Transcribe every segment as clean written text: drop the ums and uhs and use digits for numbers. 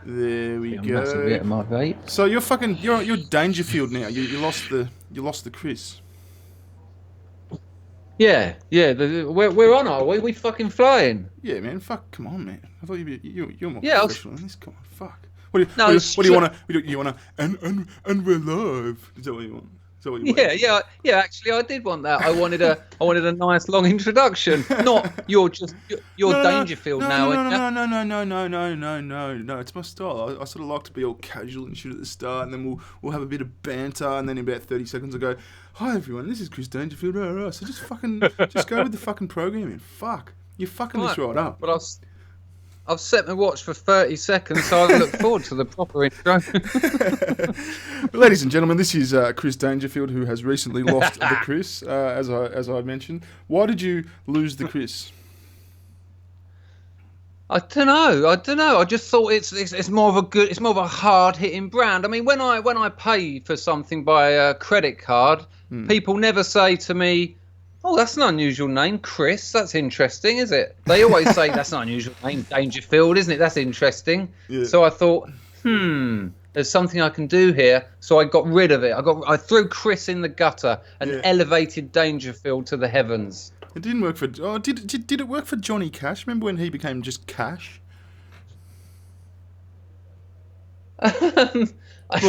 There we A massive bit go. of my vape. So you're Dangerfield now. You lost the Chris. Yeah. We're on, are we? We fucking flying. Yeah, man. Fuck. Come on, man. I thought you're more Yeah. professional than this. Come on. Fuck. What do No. you want to? You want to? And we're live. Is that what you want? Is that what you want? Yeah. Actually, I did want that. I wanted a nice long introduction. Not you're Dangerfield now. No. It's my style. I sort of like to be all casual and shit at the start, and then we'll have a bit of banter, and then in about 30 seconds I go, "Hi everyone, this is Chris Dangerfield." So just go with the fucking programming. Fuck, you're fucking this right up. But I've set my watch for 30 seconds, so I look forward to the proper intro. Ladies and gentlemen, this is Chris Dangerfield, who has recently lost the Chris, as I mentioned. Why did you lose the Chris? I don't know. I just thought it's more of a hard hitting brand. I mean, when I pay for something by a credit card, people never say to me, "Oh, that's an unusual name, Chris. That's interesting, is it?" They always say, "That's an unusual name, Dangerfield, isn't it? That's interesting." Yeah. So I thought, there's something I can do here. So I got rid of it. I threw Chris in the gutter and elevated Dangerfield to the heavens. It didn't work for. Oh, did it work for Johnny Cash? Remember when he became just Cash? Well, I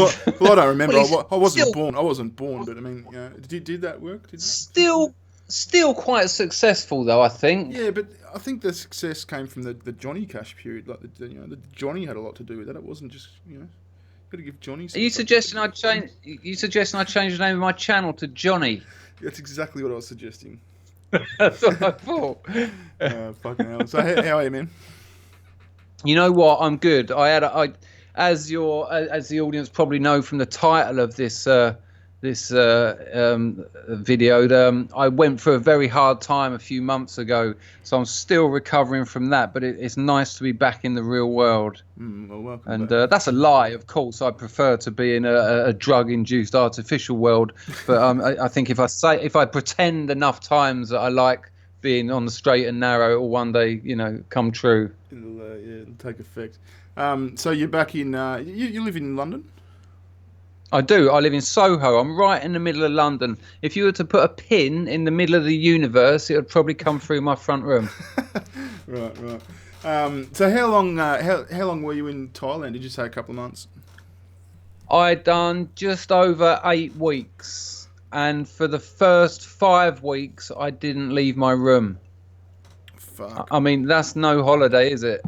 don't remember. I wasn't born, but I mean, did that work? Still quite successful though, I think. Yeah, but I think the success came from the Johnny Cash period. Like the Johnny had a lot to do with that. It wasn't just got to give Johnny. Are you suggesting I change? The name of my channel to Johnny? That's exactly what I was suggesting. That's what I thought. Fucking hell. So how are you, man? You know what? I'm good. As the audience probably know from the title of this video, I went through a very hard time a few months ago, so I'm still recovering from that. But it's nice to be back in the real world. Well, welcome. And that's a lie, of course. I prefer to be in a drug-induced artificial world. But I think if I pretend enough times that I like being on the straight and narrow, it will one day, come true. It'll take effect. So you're back in. You live in London? I do. I live in Soho. I'm right in the middle of London. If you were to put a pin in the middle of the universe, it would probably come through my front room. Right. So how long were you in Thailand? Did you say a couple of months? I'd done just over 8 weeks, and for the first 5 weeks, I didn't leave my room. Fuck. I mean, that's no holiday, is it?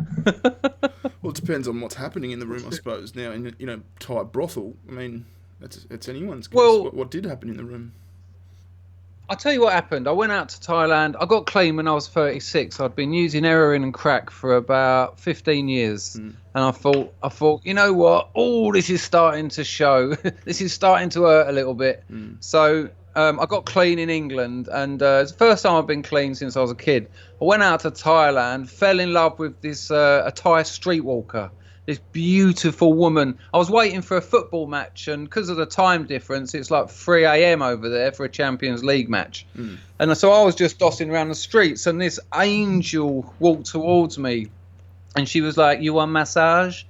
Well, it depends on what's happening in the room, I suppose. Now, in Thai brothel, I mean, it's anyone's guess. Well, what did happen in the room? I'll tell you what happened. I went out to Thailand. I got clean when I was 36. I'd been using heroin and crack for about 15 years. And I thought, you know what? Oh, this is starting to show. This is starting to hurt a little bit. So I got clean in England, and it's the first time I've been clean since I was a kid. I went out to Thailand, fell in love with this a Thai streetwalker. This beautiful woman. I was waiting for a football match, and because of the time difference, it's like 3 a.m. over there for a Champions League match. And so I was just dossing around the streets, and this angel walked towards me, and she was like, "You want massage?"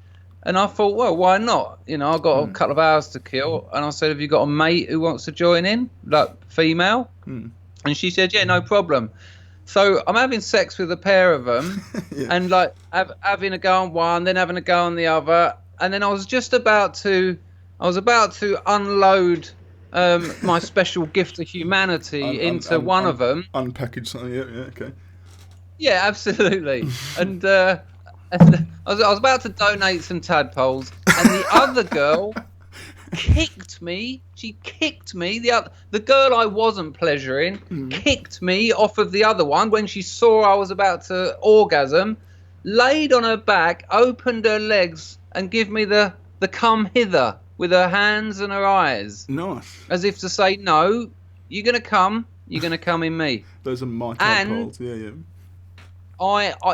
And I thought, well, why not? I've got a couple of hours to kill. And I said, "Have you got a mate who wants to join in, like female?" And she said, "Yeah, no problem." So I'm having sex with a pair of them, and like having a go on one, then having a go on the other, and then I was about to unload my special gift of humanity into one of them. Unpackage something, yeah, okay. Yeah, absolutely. And I was about to donate some tadpoles, and the other girl kicked me. She kicked me. The girl I wasn't pleasuring kicked me off of the other one when she saw I was about to orgasm, laid on her back, opened her legs, and give me the come hither with her hands and her eyes. Nice. As if to say, no, you're going to come in me. Those are my tadpoles, yeah.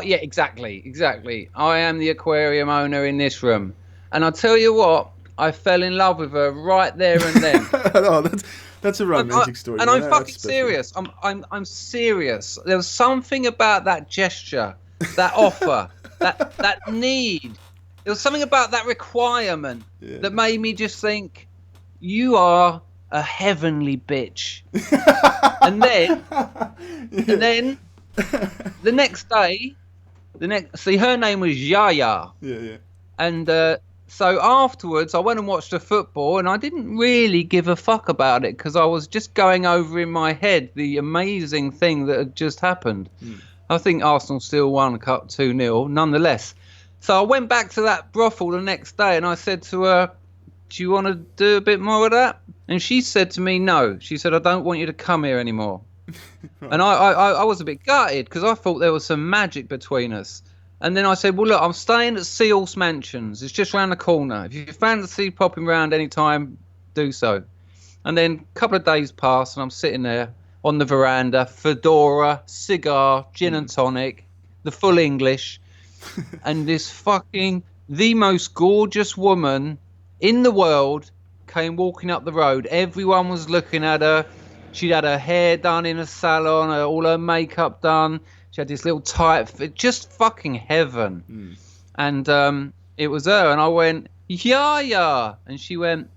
Yeah, exactly. I am the aquarium owner in this room. And I'll tell you what, I fell in love with her right there and then. Oh, that's a romantic story. And I'm fucking serious. I'm serious. There was something about that gesture, that offer, that need There was something about that requirement that made me just think, you are a heavenly bitch. and then the next day, see, her name was Yaya. Yeah. And so afterwards, I went and watched the football, and I didn't really give a fuck about it because I was just going over in my head the amazing thing that had just happened. I think Arsenal still won Cup 2-0, nonetheless. So I went back to that brothel the next day, and I said to her, do you want to do a bit more of that? And she said to me, no. She said, I don't want you to come here anymore. And I was a bit gutted because I thought there was some magic between us. And then I said, well, look, I'm staying at Seals Mansions. It's just round the corner. If you fancy popping round any time, do so. And then a couple of days passed, and I'm sitting there on the veranda, fedora, cigar, gin and tonic, the full English. And this the most gorgeous woman in the world came walking up the road. Everyone was looking at her. She'd had her hair done in a salon, all her makeup done. She had this little tight fit, just fucking heaven. And it was her. And I went, Yaya. And she went,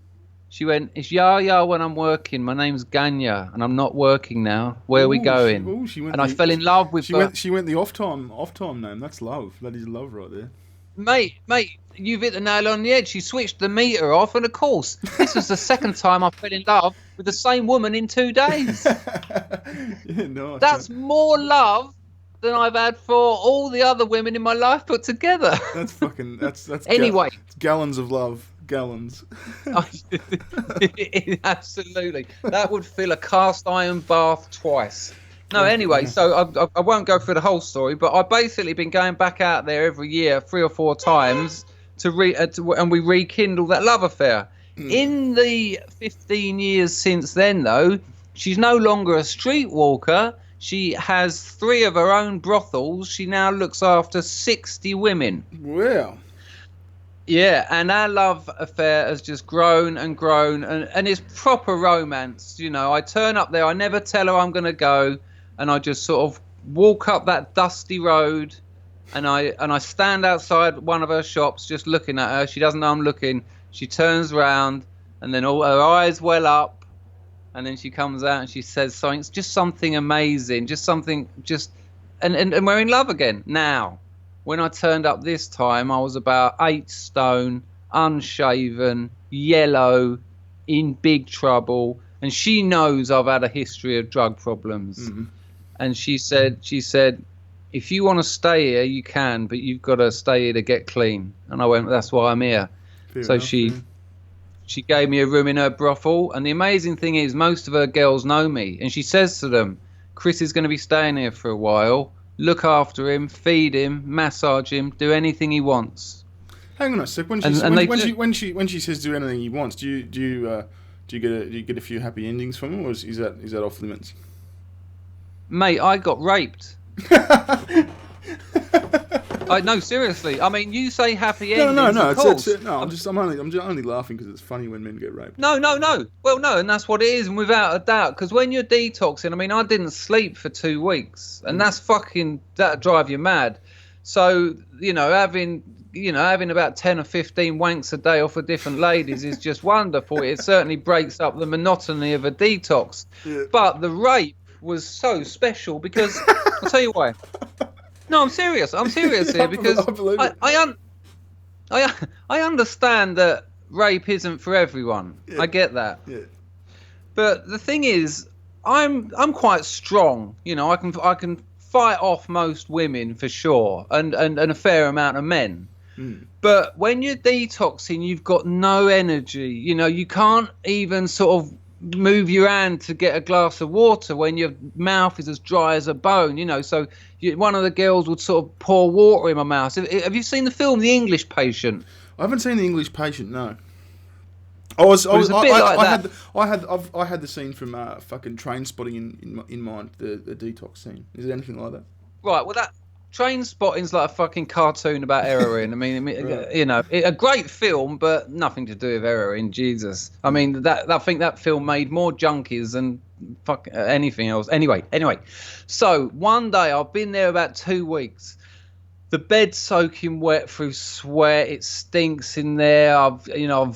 it's Yaya when I'm working. My name's Ganya, and I'm not working now. Where are we going? I fell in love with her. She went the off-time name. That's love. That is love right there. Mate, you've hit the nail on the head. She switched the meter off, and of course, this was the second time I fell in love with the same woman in 2 days. Yeah, nice. That's more love than I've had for all the other women in my life put together. That's anyway. Gallons of love. Gallons. Absolutely. That would fill a cast iron bath twice. No, anyway, so I won't go through the whole story, but I've basically been going back out there every year 3 or 4 times and we rekindle that love affair. In the 15 years since then, though, she's no longer a streetwalker. She has 3 of her own brothels. She now looks after 60 women. Wow. Yeah, and our love affair has just grown and grown, and it's proper romance. You know, I turn up there, I never tell her I'm going to go, and I just sort of walk up that dusty road, and I stand outside one of her shops just looking at her. She doesn't know I'm looking. She turns around, and then all her eyes well up, and then she comes out and she says something. It's just something amazing, and we're in love again now. When I turned up this time, I was about 8 stone, unshaven, yellow, in big trouble. And she knows I've had a history of drug problems. Mm-hmm. And she said, if you want to stay here, you can, but you've got to stay here to get clean. And I went, that's why I'm here. So she gave me a room in her brothel. And the amazing thing is, most of her girls know me. And she says to them, Chris is going to be staying here for a while. Look after him, feed him, massage him, do anything he wants. Hang on a sec. When she says do anything he wants, do you get a few happy endings from him, or is that off limits? Mate, I got raped. No, seriously. I mean, you say happy endings. No. I'm only laughing because it's funny when men get raped. No. Well, no, and that's what it is, and without a doubt. Because when you're detoxing, I mean, I didn't sleep for 2 weeks, and that'd drive you mad. So having about 10 or 15 wanks a day off of different ladies is just wonderful. It certainly breaks up the monotony of a detox. Yeah. But the rape was so special because I'll tell you why. No, I'm serious here because I understand that rape isn't for everyone. Yeah. I get that. Yeah. But the thing is, I'm quite strong. I can fight off most women for sure, and a fair amount of men. Mm. But when you're detoxing, you've got no energy. You can't even sort of move your hand to get a glass of water when your mouth is as dry as a bone. So one of the girls would sort of pour water in my mouth. Have you seen the film The English Patient? I haven't seen The English Patient. No. I had the scene from fucking Train Spotting in mind. The detox scene. Is it anything like that? Right. Well, that Train Spotting's like a fucking cartoon about heroin. I mean, right. A great film, but nothing to do with heroin. Jesus. I mean, I think that film made more junkies than anything else. Anyway. So one day, I've been there about 2 weeks. The bed's soaking wet through sweat. It stinks in there. I've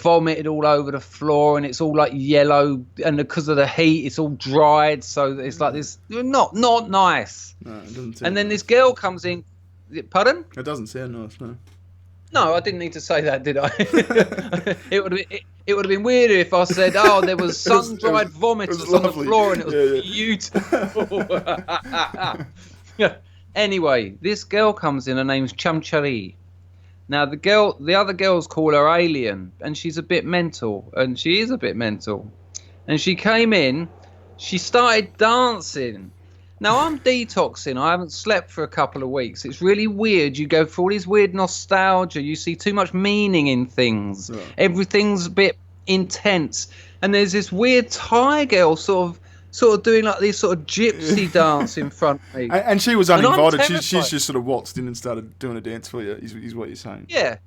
vomited all over the floor, and it's all like yellow. And because of the heat, it's all dried. So it's like this, not nice. No, it doesn't sound And then nice. this girl comes in. Pardon? It doesn't sound nice, no. No, I didn't need to say that, did I? It would have been weirder if I said, "Oh, there was sun-dried vomit on the floor, and it was beautiful." Anyway, this girl comes in. Her name's Chamchari. Now, the other girls call her Alien, and she's a bit mental, and she is a bit mental. And she came in. She started dancing. Now, I'm detoxing. I haven't slept for a couple of weeks. It's really weird. You go through all this weird nostalgia. You see too much meaning in things. Yeah. Everything's a bit intense. And there's this weird Thai girl sort of doing like this sort of gypsy dance in front of me. And she was uninvited. She's just sort of waltzed in and started doing a dance for you, is what you're saying. Yeah.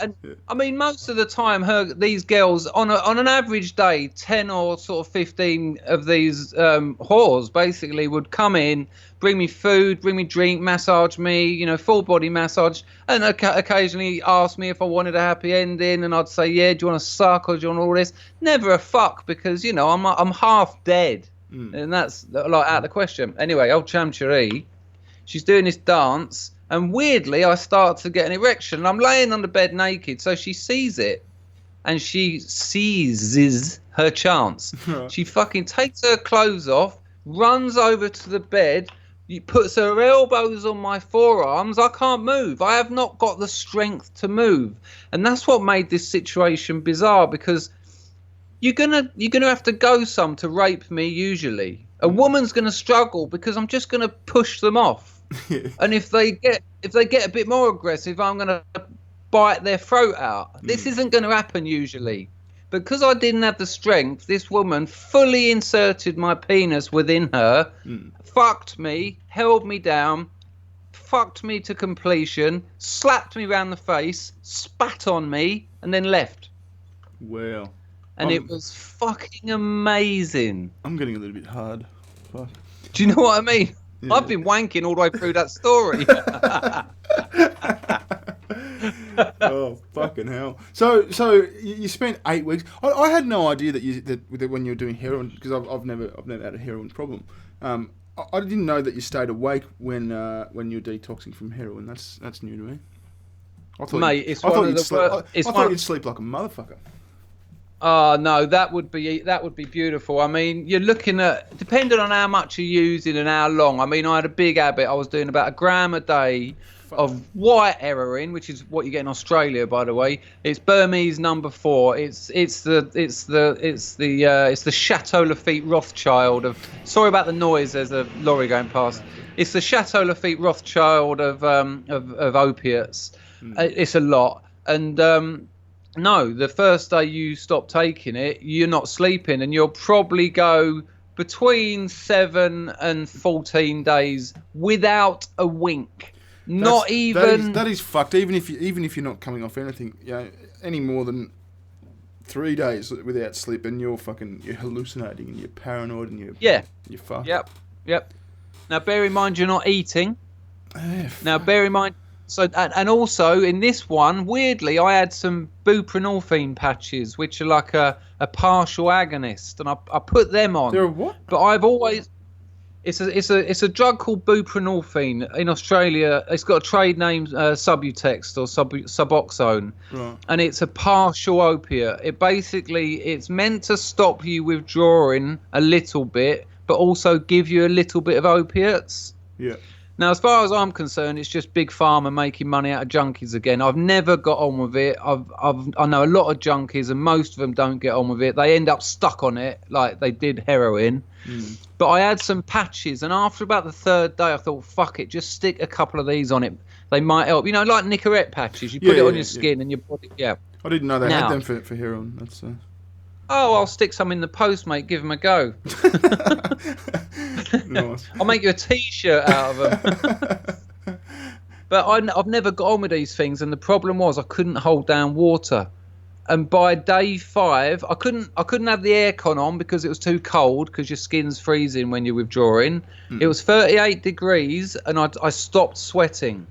And I mean, most of the time, these girls, on an average day, 10 or sort of 15 of these whores basically would come in, bring me food, bring me drink, massage me, full body massage, and occasionally ask me if I wanted a happy ending, and I'd say, yeah, do you want to suck or do you want all this? Never a fuck, because, I'm half dead. And that's like out of the question. Anyway, old Chamchari, she's doing this dance, and weirdly, I start to get an erection. And I'm laying on the bed naked, so she sees it, and she seizes her chance. She fucking takes her clothes off, runs over to the bed, puts her elbows on my forearms. I can't move. I have not got the strength to move, and that's what made this situation bizarre, because you're gonna have to go some to rape me. Usually, a woman's gonna struggle because I'm just gonna push them off, and if they get a bit more aggressive, I'm gonna bite their throat out. This isn't gonna happen usually, because I didn't have the strength. This woman fully inserted my penis within her, fucked me, held me down, fucked me to completion, slapped me round the face, spat on me, and then left. Wow. And it was fucking amazing. I'm getting a little bit hard. Fuck. Do you know what I mean? Yeah. I've been wanking all the way through that story. Oh, fucking hell. So you spent 8 weeks. I had no idea that when you were doing heroin, because I've never had a heroin problem. I didn't know that you stayed awake when you were detoxing from heroin. That's new to me. I thought you'd sleep like a motherfucker. Oh no, that would be beautiful. I mean, you're looking at, depending on how much you're using and how long. I mean, I had a big habit. I was doing about 1 gram a day of white heroin, which is what you get in Australia, by the way. It's Burmese number 4. It's the Chateau Lafitte Rothschild of. Sorry about the noise. There's a lorry going past. It's the Chateau Lafitte Rothschild of opiates. It's a lot. And no, the first day you stop taking it, you're not sleeping, and you'll probably go between 7 and 14 days without a wink. That is fucked. Even if you're not coming off anything, any more than 3 days without sleep, and you're hallucinating and you're paranoid and you're fucked. Yep. Now bear in mind you're not eating. Now bear in mind. So and also in this one, weirdly, I had some buprenorphine patches, which are like a partial agonist, and I put them on. They're what? But I've always it's a drug called buprenorphine in Australia. It's got a trade name Subutex or Suboxone, right. And it's a partial opiate. It's meant to stop you withdrawing a little bit, but also give you a little bit of opiates. Yeah. Now, as far as I'm concerned, it's just Big Pharma making money out of junkies again. I've never got on with it. I know a lot of junkies, and most of them don't get on with it. They end up stuck on it like they did heroin. But I had some patches, and after about the 3rd day, I thought, fuck it, just stick a couple of these on it. They might help. Like Nicorette patches. You put it on your skin and your body. Yeah. I didn't know they had them for heroin. That's. Oh, I'll stick some in the post, mate. Give them a go. Nice. I'll make you a T-shirt out of them. But I've never got on with these things, and the problem was I couldn't hold down water. And by day 5, I couldn't have the aircon on because it was too cold, because your skin's freezing when you're withdrawing. It was 38 degrees, and I stopped sweating.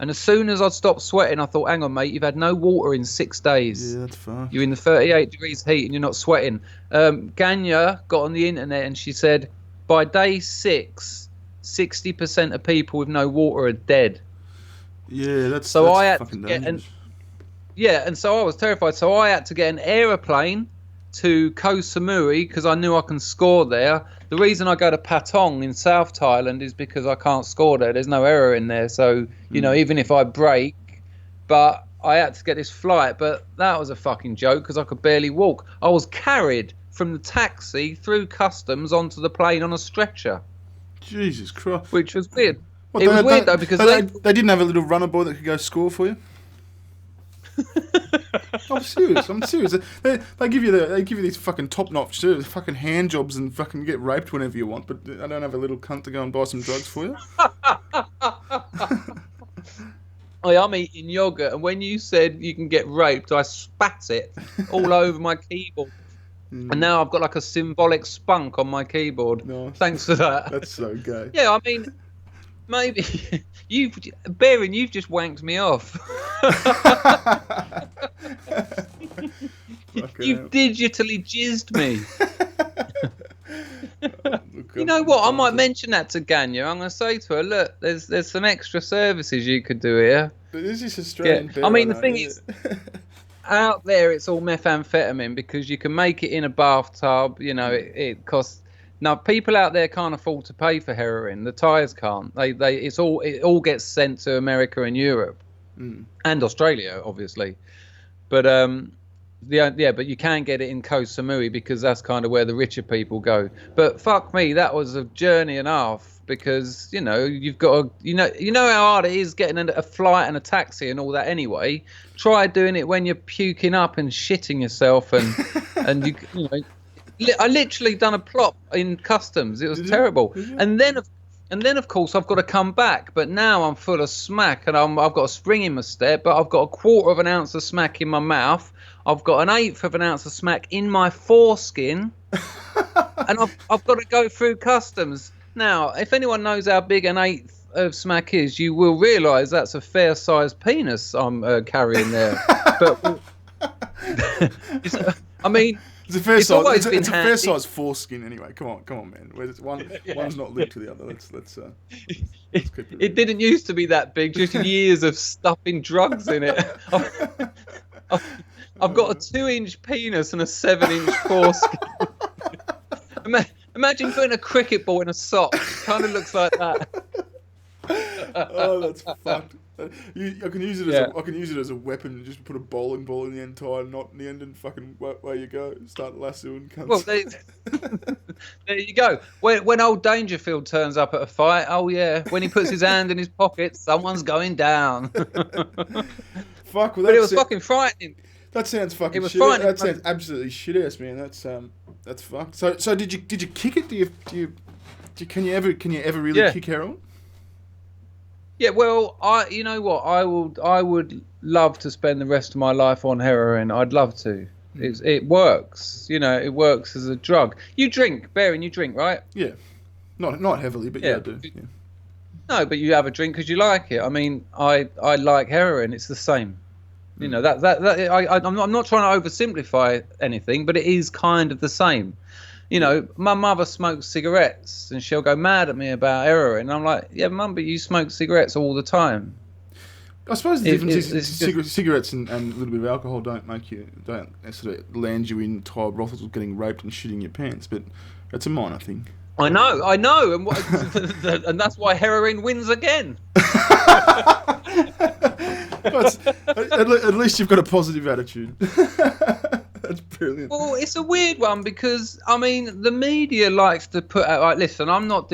And as soon as I'd stopped sweating, I thought, hang on, mate, you've had no water in 6 days. Yeah, that's fine. You're in the 38 degrees heat and you're not sweating. Ganya got on the internet and she said, by day 6, 60% of people with no water are dead. Yeah, that's fucking dangerous. And so I was terrified. So I had to get an aeroplane to Koh Samui because I knew I can score there. The reason I go to Patong in South Thailand is because I can't score there. There's no error in there. So, you know, even if I break, but I had to get this flight. But that was a fucking joke because I could barely walk. I was carried from the taxi through customs onto the plane on a stretcher. Jesus Christ. Which was weird. It was weird though because they didn't have a little runner boy that could go score for you. I'm serious. They give you these fucking top notch fucking hand jobs and fucking get raped whenever you want, but I don't have a little cunt to go and buy some drugs for you. I'm eating yogurt, and when you said you can get raped, I spat it all over my keyboard. And now I've got like a symbolic spunk on my keyboard. Nice. Thanks for that. That's so gay. Yeah, I mean, maybe you've just wanked me off. You've digitally jizzed me. You know what? I might mention that to Ganya. I'm going to say to her, look, there's some extra services you could do here. But this is Australian. I mean, the thing is, out there it's all methamphetamine because you can make it in a bathtub. You know, it costs. Now, people out there can't afford to pay for heroin. The Thais can't. It all gets sent to America and Europe, and Australia, obviously. But but you can get it in Koh Samui because that's kind of where the richer people go. But fuck me, that was a journey and a half because you know you've got to, you know how hard it is getting a flight and a taxi and all that. Anyway, try doing it when you're puking up and shitting yourself and you know. I literally done a plot in customs. It was terrible. And then of course I've got to come back. But now I'm full of smack and I've got a spring in my step. But I've got 1/4 of an ounce of smack in my mouth. I've got 1/8 of an ounce of smack in my foreskin, and I've got to go through customs. Now, if anyone knows how big 1/8 of smack is, you will realise that's a fair-sized penis I'm carrying there. But I mean. It's a fair size. It's a fair size foreskin anyway. Come on, man. One's not linked to the other. Let's keep it. It didn't used to be that big. Just years of stuffing drugs in it. I've got a 2-inch penis and a 7-inch foreskin. Imagine putting a cricket ball in a sock. Kind of looks like that. Oh, that's fucked. I can use it as a weapon and just put a bowling ball in the end, tie a knot in the end, and fucking away you go. Start lassoing. Well, there you go. When old Dangerfield turns up at a fight, oh yeah, when he puts his hand in his pocket, someone's going down. Fuck. Well, but it was fucking frightening. That sounds fucking. It was shit. frightening. That sounds absolutely shit ass, man. That's fucked. So did you kick it? Can you ever really kick heroin? Yeah, well, you know what? I would love to spend the rest of my life on heroin. I'd love to. It works. You know, it works as a drug. You drink, Baron, you drink, right? Yeah. Not heavily, but yeah I do. Yeah. No, but you have a drink because you like it. I mean, I like heroin. It's the same. You know, I'm not trying to oversimplify anything, but it is kind of the same. You know, my mother smokes cigarettes and she'll go mad at me about heroin. And I'm like, yeah, Mum, but you smoke cigarettes all the time. I suppose the difference is cigarettes and a little bit of alcohol don't sort of land you in Thai brothels with getting raped and shitting your pants, but it's a minor thing. I know, and that's why heroin wins again. At least you've got a positive attitude. That's brilliant. Well, it's a weird one because, I mean, the media likes to put out, like, listen, I'm not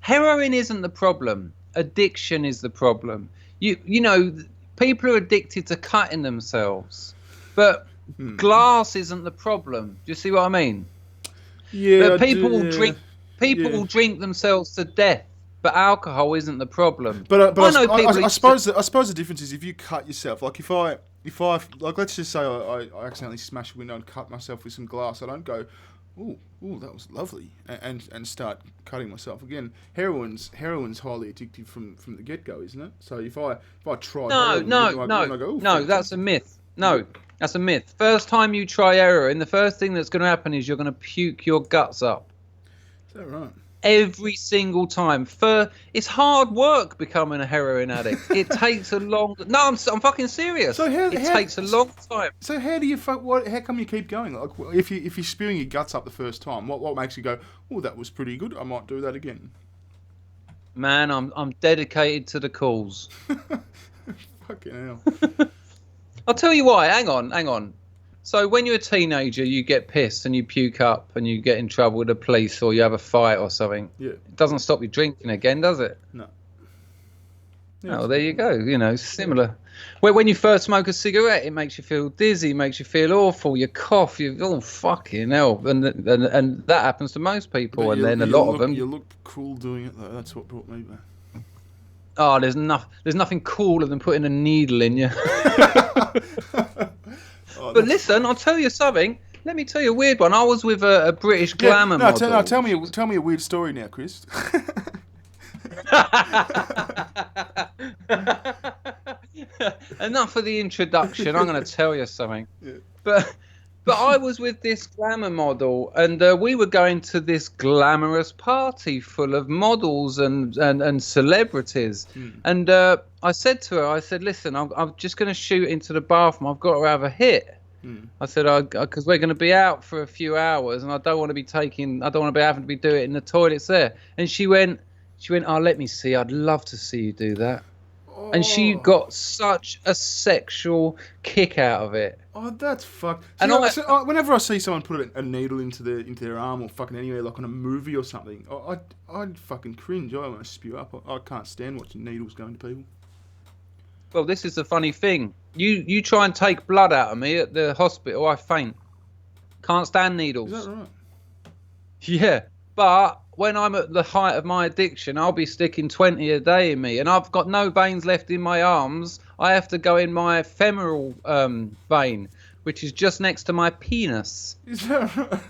heroin isn't the problem. Addiction is the problem. You know, people are addicted to cutting themselves, but glass isn't the problem. Do you see what I mean? Yeah, but people will drink themselves to death, but alcohol isn't the problem. But I suppose the difference is if you cut yourself, like if I like, let's just say I accidentally smash a window and cut myself with some glass, I don't go, Ooh, that was lovely. And start cutting myself again. Heroin's highly addictive from the get go, isn't it? So if I try heroin, no, that's a myth. No, that's a myth. First time you try heroin, the first thing that's going to happen is you're going to puke your guts up. Is that right? Every single time. It's hard work becoming a heroin addict. It takes a long. No, I'm fucking serious. So it takes a long time. So how do you? How come you keep going? Like, if you're spewing your guts up the first time, what makes you go? Oh, that was pretty good. I might do that again. Man, I'm dedicated to the cause. Fucking hell. I'll tell you why. Hang on. So when you're a teenager, you get pissed and you puke up and you get in trouble with the police or you have a fight or something. Yeah. It doesn't stop you drinking again, does it? No. Yeah, oh, there you go. You know, similar. When you first smoke a cigarette, it makes you feel dizzy, makes you feel awful. You cough, fucking hell, and that happens to most people. And then a lot of them. You look cool doing it though. That's what brought me back. Oh, there's nothing cooler than putting a needle in you. But listen, I'll tell you something. Let me tell you a weird one. I was with a British glamour model. Tell me a weird story now, Chris. Enough of the introduction. I'm going to tell you something. Yeah. But I was with this glamour model, and we were going to this glamorous party full of models and celebrities. And I said to her, listen, I'm just going to shoot into the bathroom. I've got to have a hit. I said, because we're going to be out for a few hours, and I don't want to be having to do it in the toilets there. And she went, oh, let me see. I'd love to see you do that. Oh. And she got such a sexual kick out of it. Oh, that's fucked. Whenever I see someone put a needle into their arm or fucking anywhere, like on a movie or something, I'd fucking cringe. I want to spew up. I can't stand watching needles going to people. Well, this is the funny thing. You try and take blood out of me at the hospital, I faint. Can't stand needles. Is that right? Yeah, but when I'm at the height of my addiction, I'll be sticking 20 a day in me, and I've got no veins left in my arms. I have to go in my femoral vein, which is just next to my penis. Is that right?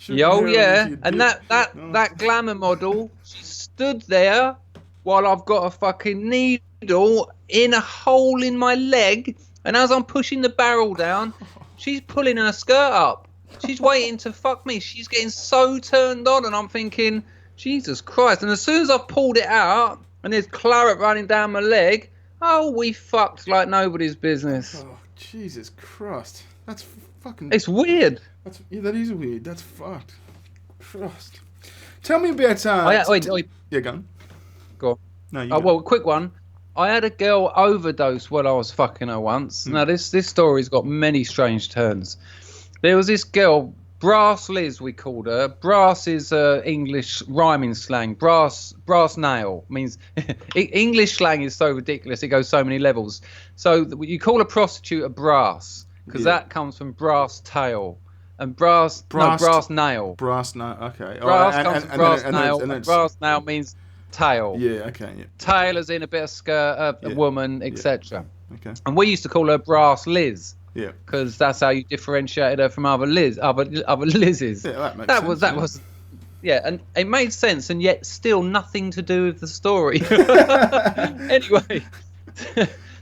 Yeah, and that glamour model, she stood there while I've got a fucking needle in a hole in my leg, and as I'm pushing the barrel down, she's pulling her skirt up. She's waiting to fuck me. She's getting so turned on, and I'm thinking, Jesus Christ. And as soon as I've pulled it out, and there's claret running down my leg, oh, we fucked like nobody's business. Oh, Jesus Christ. That's fucking... It's weird. That is weird. That's fucked. Christ. Tell me about... wait. Yeah, go on. Go on. No, you go. Well, quick one. I had a girl overdose while I was fucking her once. Now, this story's got many strange turns. There was this girl, Brass Liz, we called her. Brass is English rhyming slang. Brass nail means... English slang is so ridiculous. It goes so many levels. So you call a prostitute a brass, because that comes from brass tail. And brass nail. Brass nail, okay. Brass comes from brass nail, and brass nail means tail. Yeah, okay, yeah. Tail as in a bit of skirt, a woman, etc. Okay. And we used to call her Brass Liz. Yeah. Because that's how you differentiated her from other Lizzes. Yeah, that makes sense. That was. Yeah, and it made sense, and yet still nothing to do with the story. Anyway,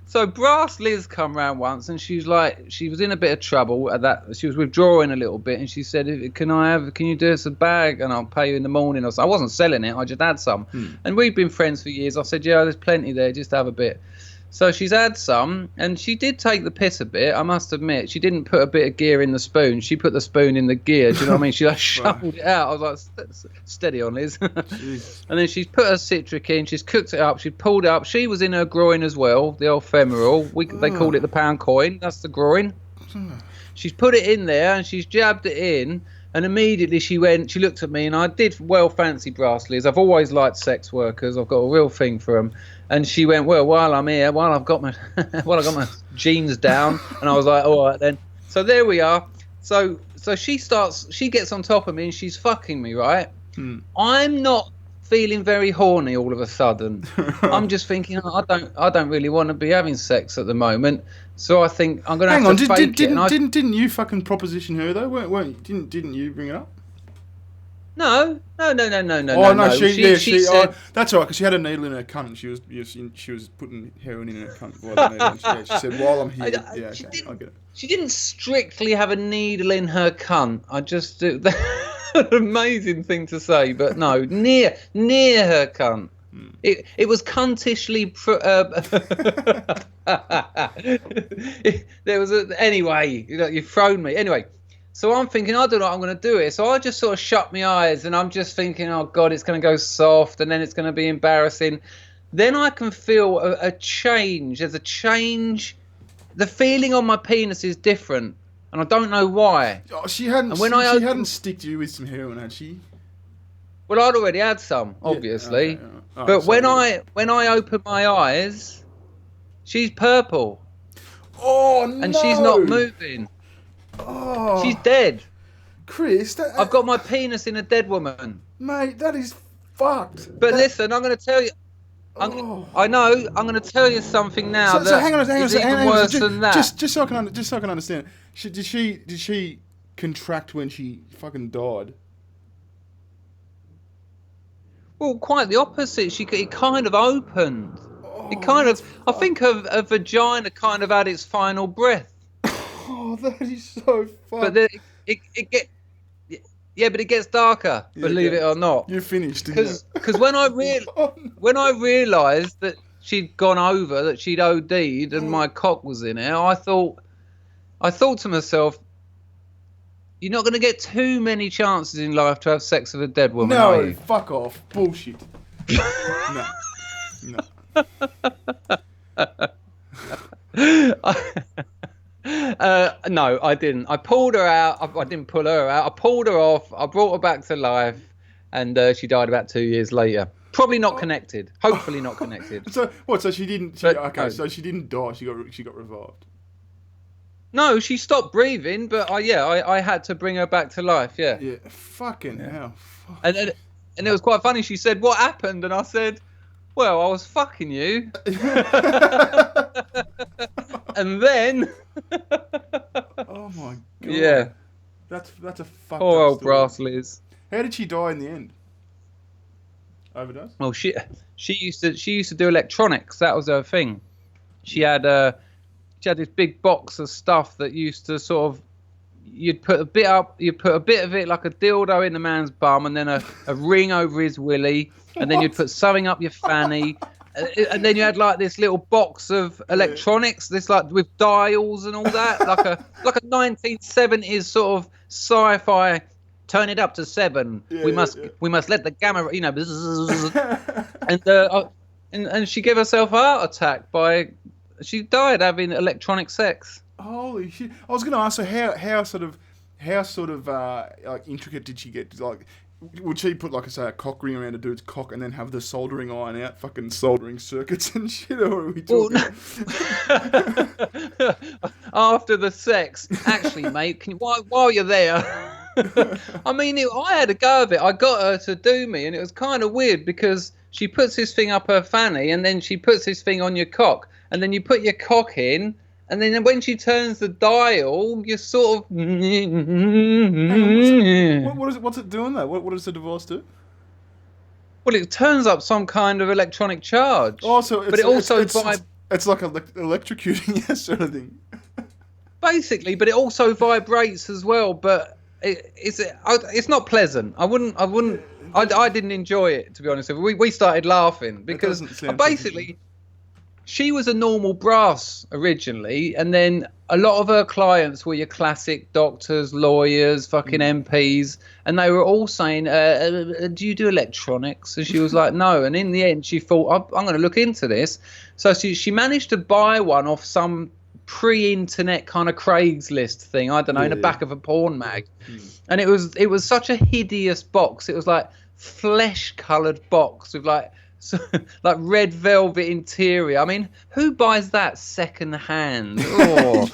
so Brass Liz come round once, and she was in a bit of trouble at that. She was withdrawing a little bit, and she said, "Can you do us a bag, and I'll pay you in the morning?" Or so. I wasn't selling it; I just had some, and we've been friends for years. I said, "Yeah, there's plenty there. Just have a bit." So she's had some, and she did take the piss a bit, I must admit. She didn't put a bit of gear in the spoon. She put the spoon in the gear. Do you know what I mean? She shuffled it out. I was like, steady on, Liz. And then she's put her citric in. She's cooked it up. She pulled it up. She was in her groin as well, the old femoral. They called it the pound coin. That's the groin. She's put it in there, and she's jabbed it in. And immediately she looked at me, and I did well fancy Brass Liz. I've always liked sex workers. I've got a real thing for them. And she went, well, while I'm here, while I've got my jeans down, and I was like, all right then. So there we are. So she gets on top of me, and she's fucking me, right? I'm not feeling very horny all of a sudden. I'm just thinking, I don't really want to be having sex at the moment. So I think I'm gonna have to fake it. Didn't you fucking proposition her though? Didn't you bring it up? No. Oh no, she said, that's all right, because she had a needle in her cunt. And she was putting heroin in her cunt. She said, while I'm here, I get it. She didn't strictly have a needle in her cunt. I just do an amazing thing to say, but no, near her cunt. It was cuntishly. There was anyway. You've thrown me anyway. So I'm thinking, I don't know what I'm going to do it. So I just sort of shut my eyes, and I'm just thinking, oh God, it's going to go soft, and then it's going to be embarrassing. Then I can feel a change. There's a change. The feeling on my penis is different, and I don't know why. Oh, she hadn't sticked you with some heroin, had she? Well, I'd already had some, obviously. Yeah, okay, right. But when I open my eyes, she's purple. Oh no! And she's not moving. Oh, she's dead. Chris, I've got my penis in a dead woman. Mate, that is fucked. But listen, I'm going to tell you. I know. I'm going to tell you something now. So hang on. Even worse than that. Just so I can understand. Did she contract when she fucking died? Well, quite the opposite. It kind of opened. It kind of. I think her vagina kind of had its final breath. Oh, that is so fucked. But it gets darker. Believe it or not. You finished, because when I realised that she'd gone over, that she'd OD'd, and my cock was in it, I thought to myself, you're not going to get too many chances in life to have sex with a dead woman, are you? No, fuck off. Bullshit. No, I didn't. I pulled her out. I didn't pull her out. I pulled her off. I brought her back to life, and she died about 2 years later. Probably not connected. Hopefully not connected. So what? So she didn't. So she didn't die. She got revived. No, she stopped breathing, but I had to bring her back to life. Yeah. Yeah. Fucking hell. And it was quite funny. She said, "What happened?" And I said, "Well, I was fucking you." And then. Oh my God. Yeah. That's a fucked poor up old story. brass Liz. How did she die in the end? Overdose? Well, she used to do electronics. That was her thing. She had this big box of stuff that used to sort of, you'd put a bit of it like a dildo in the man's bum, and then a ring over his willy, and then you'd put something up your fanny, and then you had like this little box of electronics, this like with dials and all that, like a 1970s sort of sci-fi. Turn it up to 7. We must let the gamma, and she gave herself a heart attack she died having electronic sex. Holy shit! I was going to ask her how sort of like intricate did she get? Like, would she put like a cock ring around a dude's cock and then have the soldering iron out, fucking soldering circuits and shit? Or are we talking? After the sex, actually, mate, while you're there. I mean, I had a go of it. I got her to do me, and it was kind of weird because she puts this thing up her fanny, and then she puts this thing on your cock, and then you put your cock in, and then when she turns the dial, you sort of. What's it doing though? What does the device do? Well, it turns up some kind of electronic charge. Oh, so but it also it's like electrocuting that sort of thing. Basically, but it also vibrates as well. But it's not pleasant. I didn't enjoy it, to be honest with you. We started laughing because basically she was a normal brass originally, and then a lot of her clients were your classic doctors, lawyers, fucking MPs, and they were all saying, do you do electronics? And she was like, no. And in the end, she thought, I'm going to look into this. So she managed to buy one off some pre-internet kind of Craigslist thing, I don't know, in the back of a porn mag. And it was such a hideous box. It was like flesh-coloured box with like red velvet interior. I mean, who buys that second hand? Oh.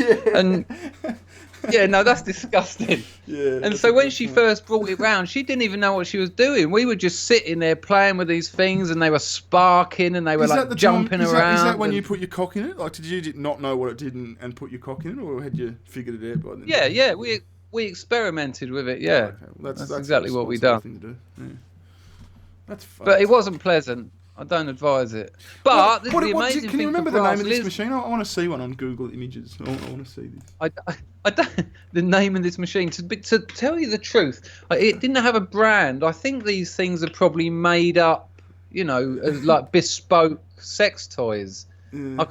Yeah, no, that's disgusting. Yeah. And so when she first brought it round, she didn't even know what she was doing. We were just sitting there playing with these things, and they were sparking, and they were like jumping around. Is that when you put your cock in it? Like, did you not know what it did and put your cock in it, or had you figured it out by then? Yeah, we experimented with it. Yeah, oh, okay. Well, that's exactly what we done. done. Thing to do. Yeah. That's fun. But it wasn't pleasant. I don't advise it. But the amazing thing. Can you remember the name of this machine? I want to see one on Google Images. I want to see this. I don't. The name of this machine. To tell you the truth, it didn't have a brand. I think these things are probably made up, as like bespoke sex toys. Yeah. I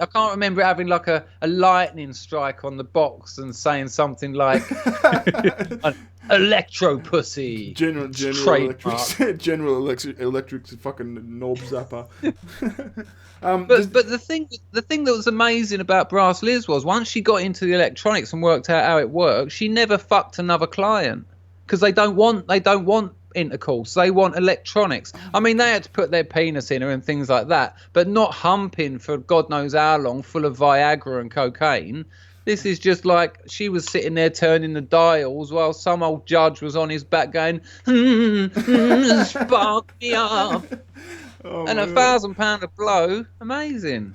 can't remember having like a lightning strike on the box and saying something like electro pussy. General Electric's fucking knob zapper. But the thing that was amazing about Brass Liz was once she got into the electronics and worked out how it worked, she never fucked another client because they don't want intercourse. They want electronics. I mean, they had to put their penis in her and things like that, but not humping for God knows how long, full of Viagra and cocaine. This is just like she was sitting there turning the dials while some old judge was on his back going, spark me up. Oh, and £1,000 a blow, amazing.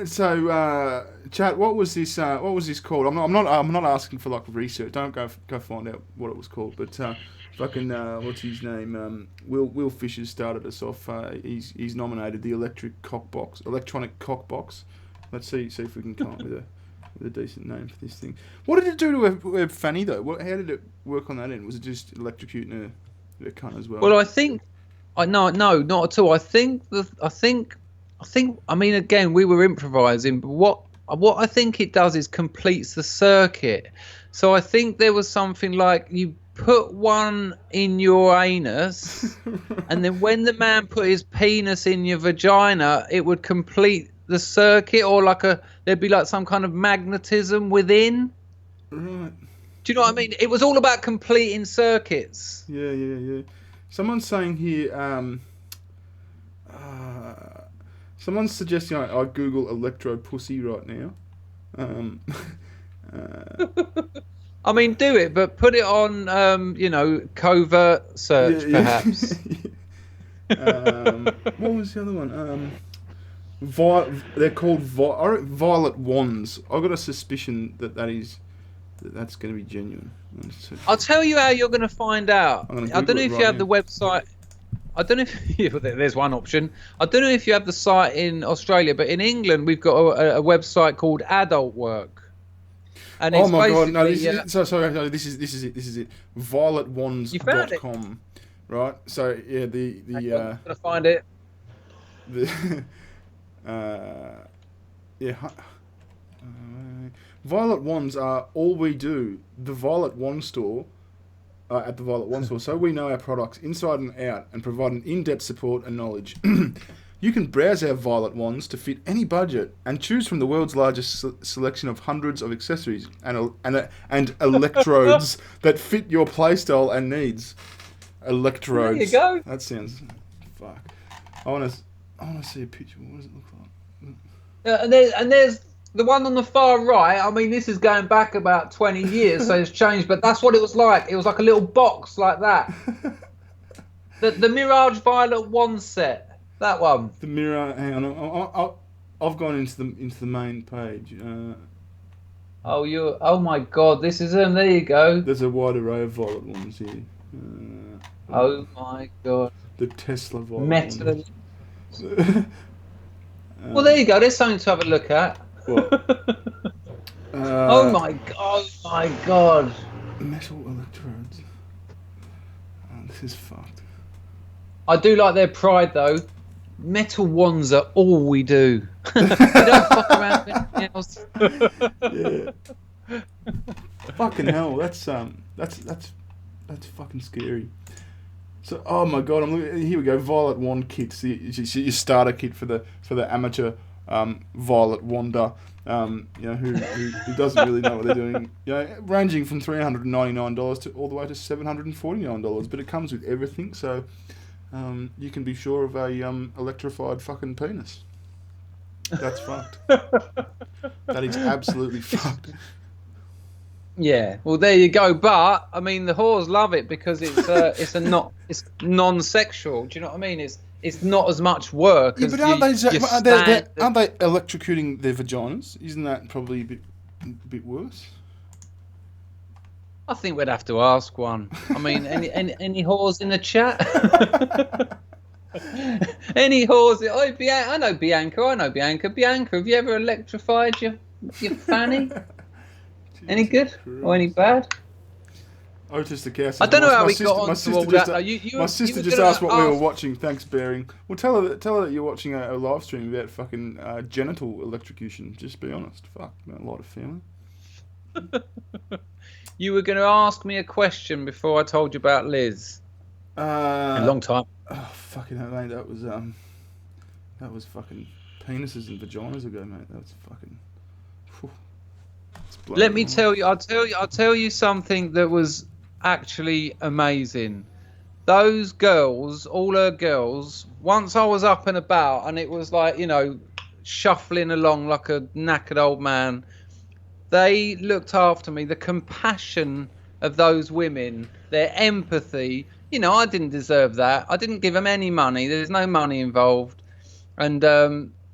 So, chat, what was this called? I'm not asking for like research. Don't go find out what it was called. But what's his name? Will Fisher started us off. He's nominated the electronic cock box. Let's see if we can come up with a decent name for this thing. What did it do to her fanny though? How did it work on that end? Was it just electrocuting her cunt as well? Well, I think. No, not at all. I mean, again, we were improvising, but what I think it does is completes the circuit. So I think there was something like you put one in your anus, and then when the man put his penis in your vagina, it would complete the circuit, or there'd be like some kind of magnetism within. Right. Do you know what I mean? It was all about completing circuits. Yeah. Someone's saying here, someone's suggesting I Google electro pussy right now. I mean, do it, but put it on, covert search, perhaps. What was the other one? They're called violet wands. I've got a suspicion that's going to be genuine. I'll tell you how you're going to find out. I don't know if you have the website. I don't know if there's one option. I don't know if you have the site in Australia, but in England we've got a website called Adult Work. And oh my god! No, this is it. Violetwands.com. Right. So yeah, I'm gonna find it. Violet Wands are all we do. The Violet Wand store, at the Violet Wand store, so we know our products inside and out and provide an in-depth support and knowledge. You can browse our Violet Wands to fit any budget and choose from the world's largest selection of hundreds of accessories and electrodes that fit your playstyle and needs. Electrodes. There you go. That sounds... Fuck. I want to see a picture. What does it look like? And there's the one on the far right. I mean, this is going back about 20 years, so it's changed. But that's what it was like. It was like a little box like that. The Mirage Violet Wand set. That one. The mirror. Hang on. I've gone into the main page. Oh my God! This is them. There you go. There's a wide array of Violet ones here. Oh my God. The Tesla Violet. Metal. Well, there you go. There's something to have a look at. What? Oh my God! Metal electrodes. Oh, this is fucked. I do like their pride though. Metal wands are all we do. We don't fuck around with anything else. Yeah. Fucking hell, that's fucking scary. So, oh my god, here we go. Violet wand kits. Your starter kit for the amateur violet wander. Who doesn't really know what they're doing. Ranging from $399 to all the way to $749. But it comes with everything, so you can be sure of a electrified fucking penis. That's fucked. That is absolutely fucked. Yeah, well, there you go. But I mean, the whores love it because it's non-sexual. Do you know what I mean? It's not as much work Yeah, as but aren't you they stand. aren't they electrocuting their vaginas? Isn't that probably a bit worse? I think we'd have to ask one. I mean, any whores in the chat? Any whores? Oh, I know Bianca. I know Bianca. Bianca, have you ever electrified your fanny? Any good or any bad? Otis the cow says, I don't know how my we sister, got my on to sister all just, that. No, my sister just asked what we were watching. Thanks, Bearing. Well, tell her that you're watching a live stream about fucking genital electrocution. Just be honest. Fuck, a lot of feeling. You were going to ask me a question before I told you about Liz. A long time. Oh, fucking hell, mate. That was fucking penises and vaginas ago, mate. That was fucking... Whew. Let me tell you, I'll tell you something that was actually amazing. Those girls, all her girls, once I was up and about and it was like, you know, shuffling along like a knackered old man, they looked after me. The compassion of those women, their empathy, you know, I didn't deserve that. I didn't give them any money. There's no money involved. And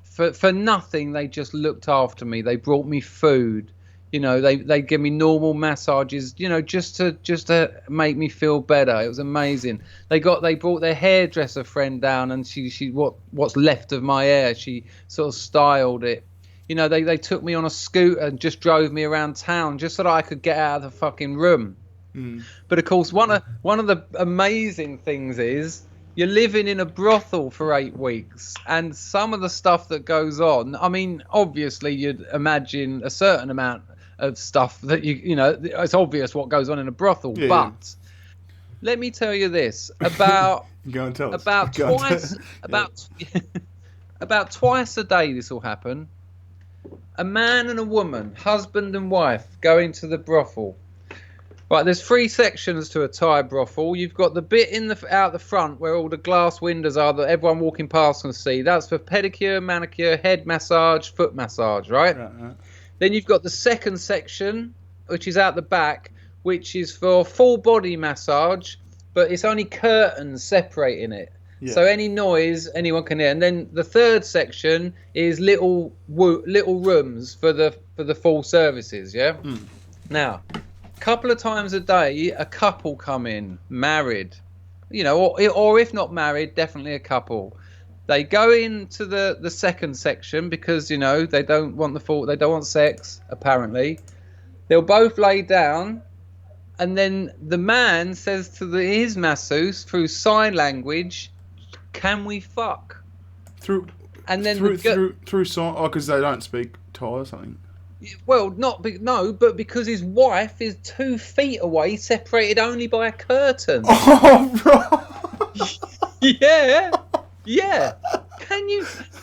for nothing, they just looked after me. They brought me food. You know, they give me normal massages, you know, just to make me feel better. It was amazing. They brought their hairdresser friend down, and she what's left of my hair, she sort of styled it. You know, they took me on a scooter and just drove me around town just so that I could get out of the fucking room. But of course, one of the amazing things is you're living in a brothel for 8 weeks, and some of the stuff that goes on, I mean, obviously you'd imagine a certain amount of stuff that you know, it's obvious what goes on in a brothel, yeah, but let me tell you this about Go and tell us. about twice about twice a day this will happen. A man and a woman, husband and wife, go into the brothel. Right, there's 3 sections to a Thai brothel. You've got the bit out the front where all the glass windows are that everyone walking past can see. That's for pedicure, manicure, head massage, foot massage, right? Right. Then you've got the second section, which is out the back, which is for full body massage, but it's only curtains separating it. Yeah. So any noise anyone can hear. And then the third section is little rooms for the full services, yeah? Now, couple of times a day, a couple come in, married, you know, or if not married, definitely a couple. They go into the second section because, you know, they don't want sex, apparently. They'll both lay down, and then the man says to his masseuse through sign language, "Can we fuck?" Through sign, because they don't speak Thai or something. Well, but because his wife is 2 feet away, separated only by a curtain. Oh, right. Yeah.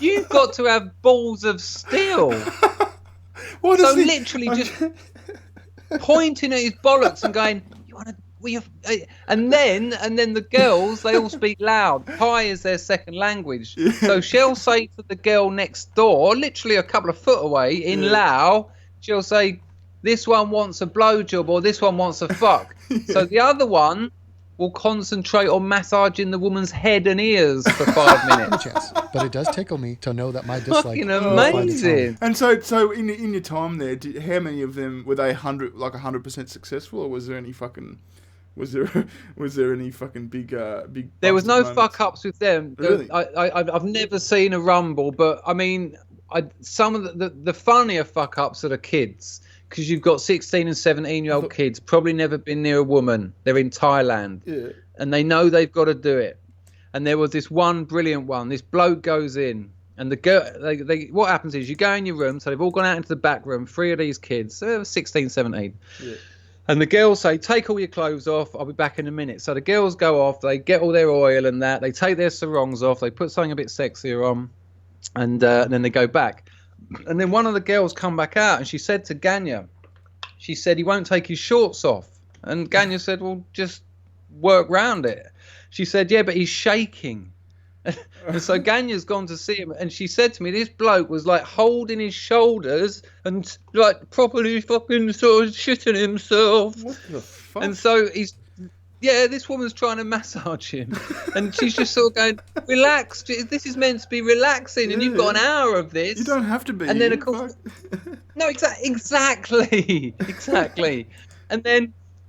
You've got to have balls of steel. Literally just pointing at his bollocks and going, "You want to?" And then the girls, they all speak loud. Thai is their second language. Yeah. So she'll say to the girl next door, literally a couple of foot away, in Lao, she'll say, "This one wants a blowjob," or "This one wants a fuck." So the other one will concentrate on massaging the woman's head and ears for 5 minutes. But it does tickle me to know that my dislike. Fucking amazing. And so in your time there, how many of them were they 100% successful, or was there any fucking... Was there any fucking big? There was no moments? Fuck ups with them. Really? I've never seen a rumble, but I mean, some of the funnier fuck ups are the kids, because you've got 16 and 17-year-old kids, probably never been near a woman. They're in Thailand, and they know they've got to do it. And there was this one brilliant one. This bloke goes in, and the girl. What happens is you go in your room. So they've all gone out into the back room. 3 of these kids, 16, 17. Yeah. And the girls say, "Take all your clothes off. I'll be back in a minute." So the girls go off. They get all their oil and that. They take their sarongs off. They put something a bit sexier on, and then they go back. And then one of the girls come back out, and she said to Ganya, she said, "He won't take his shorts off." And Ganya said, "Well, just work round it." She said, "Yeah, but he's shaking." And so Ganya's gone to see him, and she said to me, this bloke was like holding his shoulders and like properly fucking sort of shitting himself. What the fuck? And so this woman's trying to massage him, and she's just sort of going, relax, this is meant to be relaxing, and you've got an hour of this. You don't have to be. And then of course, no, exactly.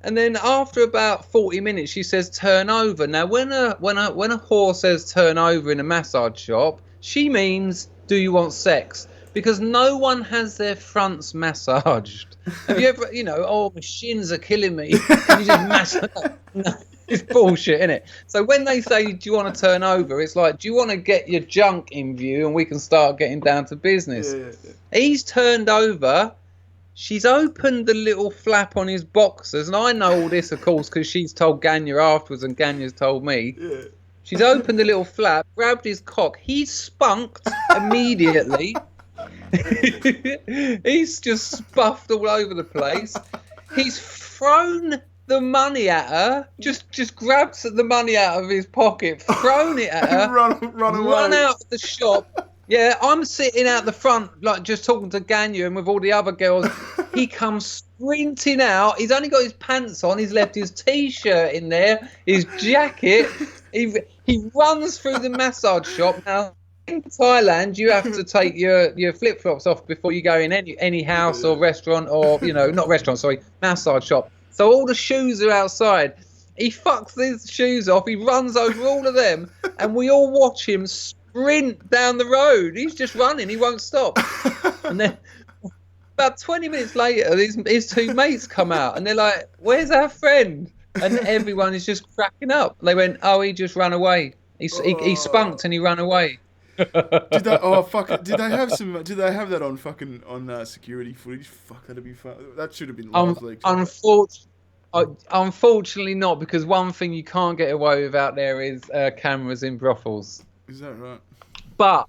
And then after about 40 minutes, she says, turn over. Now, when a whore says turn over in a massage shop, she means, do you want sex? Because no one has their fronts massaged. Have you ever, my shins are killing me. Can you just massage? No, it's bullshit, isn't it? So when they say, do you want to turn over? It's like, do you want to get your junk in view and we can start getting down to business? Yeah. He's turned over. She's opened the little flap on his boxers, and I know all this, of course, because she's told Ganya afterwards, and Ganya's told me. Yeah. She's opened the little flap, grabbed his cock. He's spunked immediately. He's just spuffed all over the place. He's thrown the money at her. Just grabbed the money out of his pocket, thrown it at her, run out of the shop. Yeah, I'm sitting out the front, like just talking to Ganya and with all the other girls. He comes sprinting out. He's only got his pants on. He's left his T-shirt in there, his jacket. He runs through the massage shop. Now, in Thailand, you have to take your flip-flops off before you go in any house or restaurant or, not restaurant, sorry, massage shop. So all the shoes are outside. He fucks his shoes off. He runs over all of them, and we all watch him sprint down the road. He's just running. He won't stop. And then about 20 minutes later, his two mates come out, and they're like, "Where's our friend?" And everyone is just cracking up. They went, "Oh, he just ran away. He spunked and he ran away." Did they? Oh fuck! Did they have some? Did they have that on fucking security footage? Fuck, that'd be fun. That should have been live leaked. Unfortunately not, because one thing you can't get away with out there is cameras in brothels. Is that right? But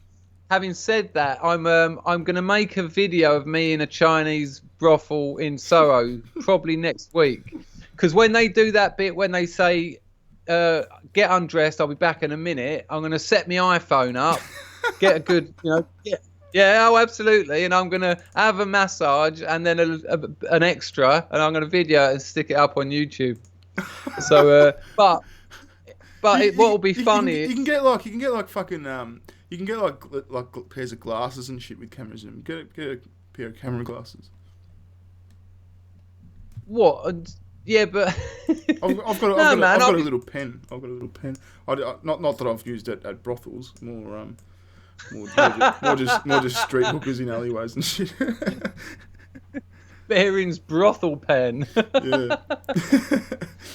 having said that, I'm going to make a video of me in a Chinese brothel in Soho probably next week, because when they do that bit when they say get undressed, I'll be back in a minute, I'm going to set my iPhone up, get a good oh absolutely, and I'm going to have a massage and then an extra, and I'm going to video it and stick it up on YouTube. So but what will be funny is you can get like fucking you can get like pairs of glasses and shit with cameras in them. Get a pair of camera glasses. What? Yeah, but I've got a little pen. I've got a little pen. Not that I've used it at brothels. More just street hookers in alleyways and shit. Here's brothel pen. Yeah.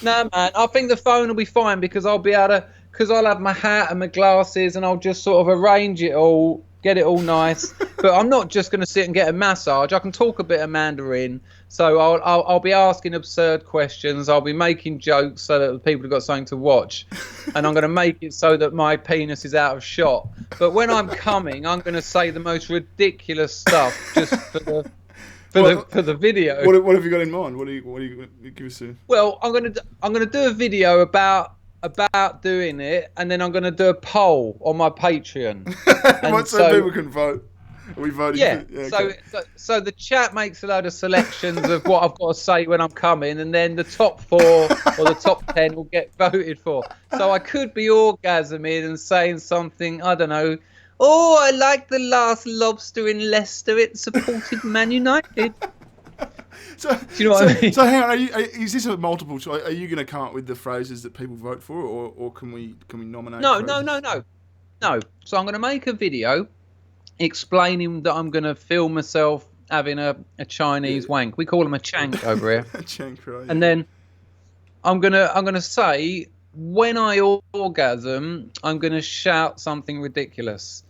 No, man, I think the phone will be fine because I'll have my hat and my glasses and I'll just sort of arrange it all, get it all nice. But I'm not just going to sit and get a massage. I can talk a bit of Mandarin, so I'll be asking absurd questions. I'll be making jokes so that the people have got something to watch, and I'm going to make it so that my penis is out of shot. But when I'm coming, I'm going to say the most ridiculous stuff just for the video. What have you got in mind? What do you give us? Well, I'm gonna do a video about doing it, and then I'm gonna do a poll on my Patreon. So people can vote. Are we voting? Yeah. Okay. So the chat makes a load of selections of what I've got to say when I'm coming, and then the top 4 or the top 10 will get voted for. So I could be orgasming and saying something, I don't know. Oh, I like the last lobster in Leicester. It supported Man United. So, do you know what I mean? So hang on, is this a multiple choice? Are you going to come up with the phrases that people vote for, or can we nominate? No. So I'm going to make a video explaining that I'm going to film myself having a Chinese wank. We call them a chank over here. A chank, right? And then I'm gonna say when I orgasm, I'm going to shout something ridiculous.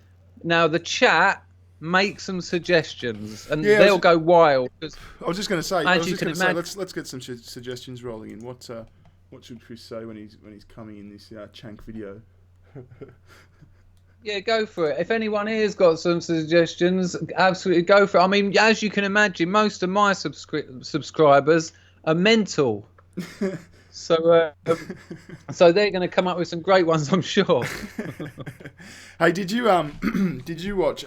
Now the chat make some suggestions, and they'll go wild. I was just going to say, let's get some suggestions rolling in. What should Chris say when he's coming in this chank video? Yeah, go for it. If anyone here's got some suggestions, absolutely go for it. I mean, as you can imagine, most of my subscribers are mental. So so they're going to come up with some great ones, I'm sure. Hey, did you watch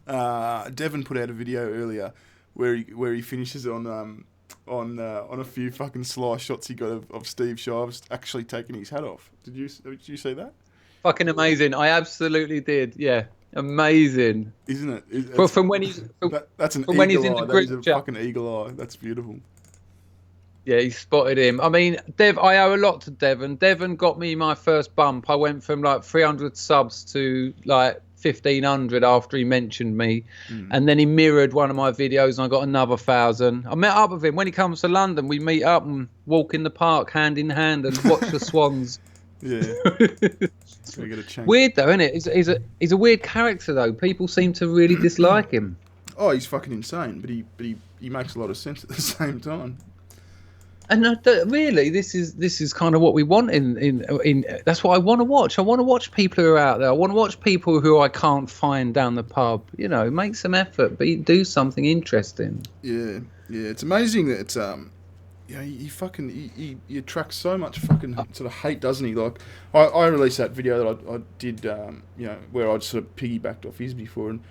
Devon put out a video earlier where he finishes on a few fucking sly shots he got of Steve Shives actually taking his hat off. Did you see that? Fucking amazing. I absolutely did. Yeah. Amazing. Isn't it? From when he's that's an from eagle when he's in eye. the That is group a chat. fucking eagle eye. That's beautiful. Yeah, he spotted him. I mean, I owe a lot to Devon. Devon got me my first bump. I went from like 300 subs to like 1,500 after he mentioned me. And then he mirrored one of my videos and I got another 1,000. I met up with him. When he comes to London, we meet up and walk in the park hand in hand and watch the swans. Yeah. So we got to change. Weird though, isn't it? He's a weird character though. People seem to really dislike him. Oh, he's fucking insane, but he makes a lot of sense at the same time. And really, this is kind of what we want in. That's what I want to watch. I want to watch people who are out there. I want to watch people who I can't find down the pub. You know, make some effort, but do something interesting. Yeah. It's amazing that it's he attracts so much fucking sort of hate, doesn't he? Like I released that video that I did, where I sort of piggybacked off his before, and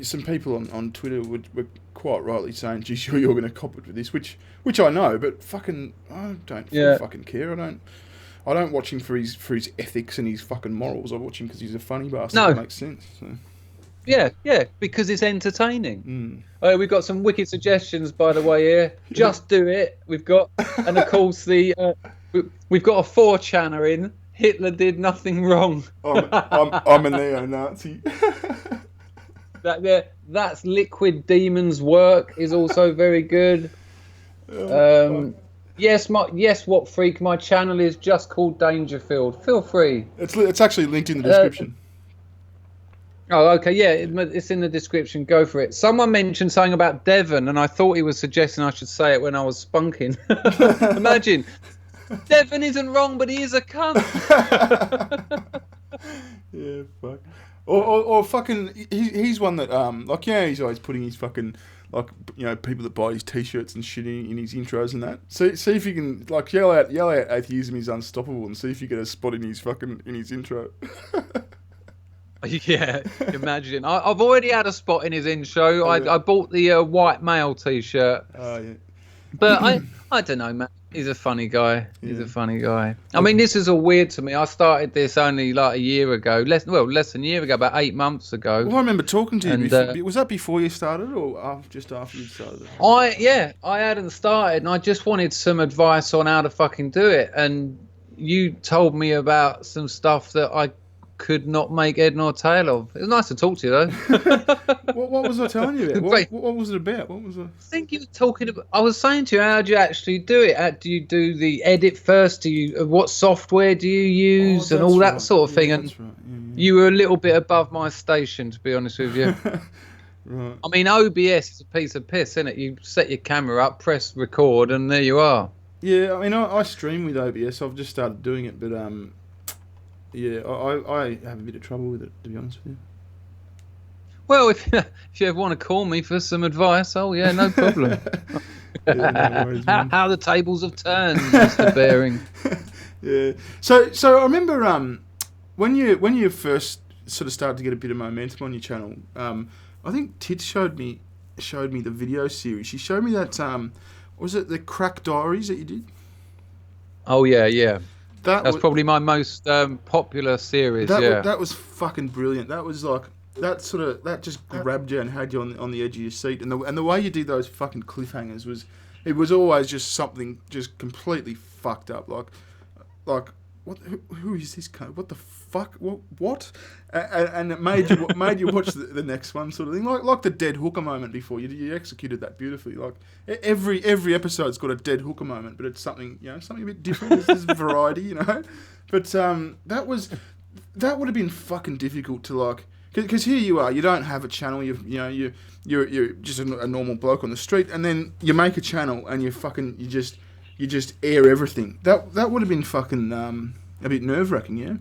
some people on Twitter were quite rightly saying, "Gee, sure you're going to cop it with this," which I know, but fucking I don't fucking care. I don't watch him for his ethics and his fucking morals. I watch him because he's a funny bastard. No. That makes sense. So. Yeah, because it's entertaining. We've got some wicked suggestions, by the way, here. Just do it. We've got, and of course, we've got a 4chaner in. Hitler did nothing wrong. I'm a neo-Nazi. That's Liquid Demon's work is also very good. Yes, what freak? My channel is just called Dangerfield. Feel free. It's actually linked in the description. Oh, okay, yeah, it's in the description. Go for it. Someone mentioned something about Devon, and I thought he was suggesting I should say it when I was spunking. Imagine, Devon isn't wrong, but he is a cunt. Yeah, fuck. Or fucking, he's one that he's always putting his fucking people that buy his t-shirts and shit in his intros and that. See if you can yell out atheism is unstoppable and see if you get a spot in his intro. Yeah, imagine. I've already had a spot in his intro. Oh, yeah. I bought the white male t-shirt. Oh, yeah. But I don't know, man. He's a funny guy. He's a funny guy. I mean, this is all weird to me. I started this only like a year ago. Less than a year ago, about 8 months ago. Well, I remember talking to you before. Was that before you started or just after you started it? I hadn't started and I just wanted some advice on how to fucking do it. And you told me about some stuff that I could not make head nor tail of. It was nice to talk to you, though. What was I telling you about? What was it about? What was I think you were talking about? I was saying to you, how do you actually do it? Do you do the edit first? What software do you use, and all that sort of thing? And you were a little bit above my station, to be honest with you. Right. I mean, OBS is a piece of piss, isn't it? You set your camera up, press record, and there you are. Yeah, I mean, I stream with OBS. I've just started doing it, but yeah, I have a bit of trouble with it, to be honest with you. Well, if you ever want to call me for some advice, oh yeah, no problem. Yeah, no worries, how the tables have turned, Mr. Bearing. Yeah. So I remember when you first sort of started to get a bit of momentum on your channel. I think Tit showed me the video series. She showed me that was it the Crack Diaries that you did? Oh yeah. That's probably my most popular series. That was fucking brilliant. That was like that just grabbed you and had you on the edge of your seat. And the way you did those fucking cliffhangers was always just something just completely fucked up. Like who is this cunt? What the fuck? What? And it made you watch the next one, sort of thing. Like the dead hooker moment before. You executed that beautifully. Like every episode's got a dead hooker moment, but it's something something a bit different. There's variety, But that would have been fucking difficult to because here you are. You don't have a channel. You're just a normal bloke on the street, and then you make a channel and you just air everything. That would have been fucking a bit nerve-wracking, yeah?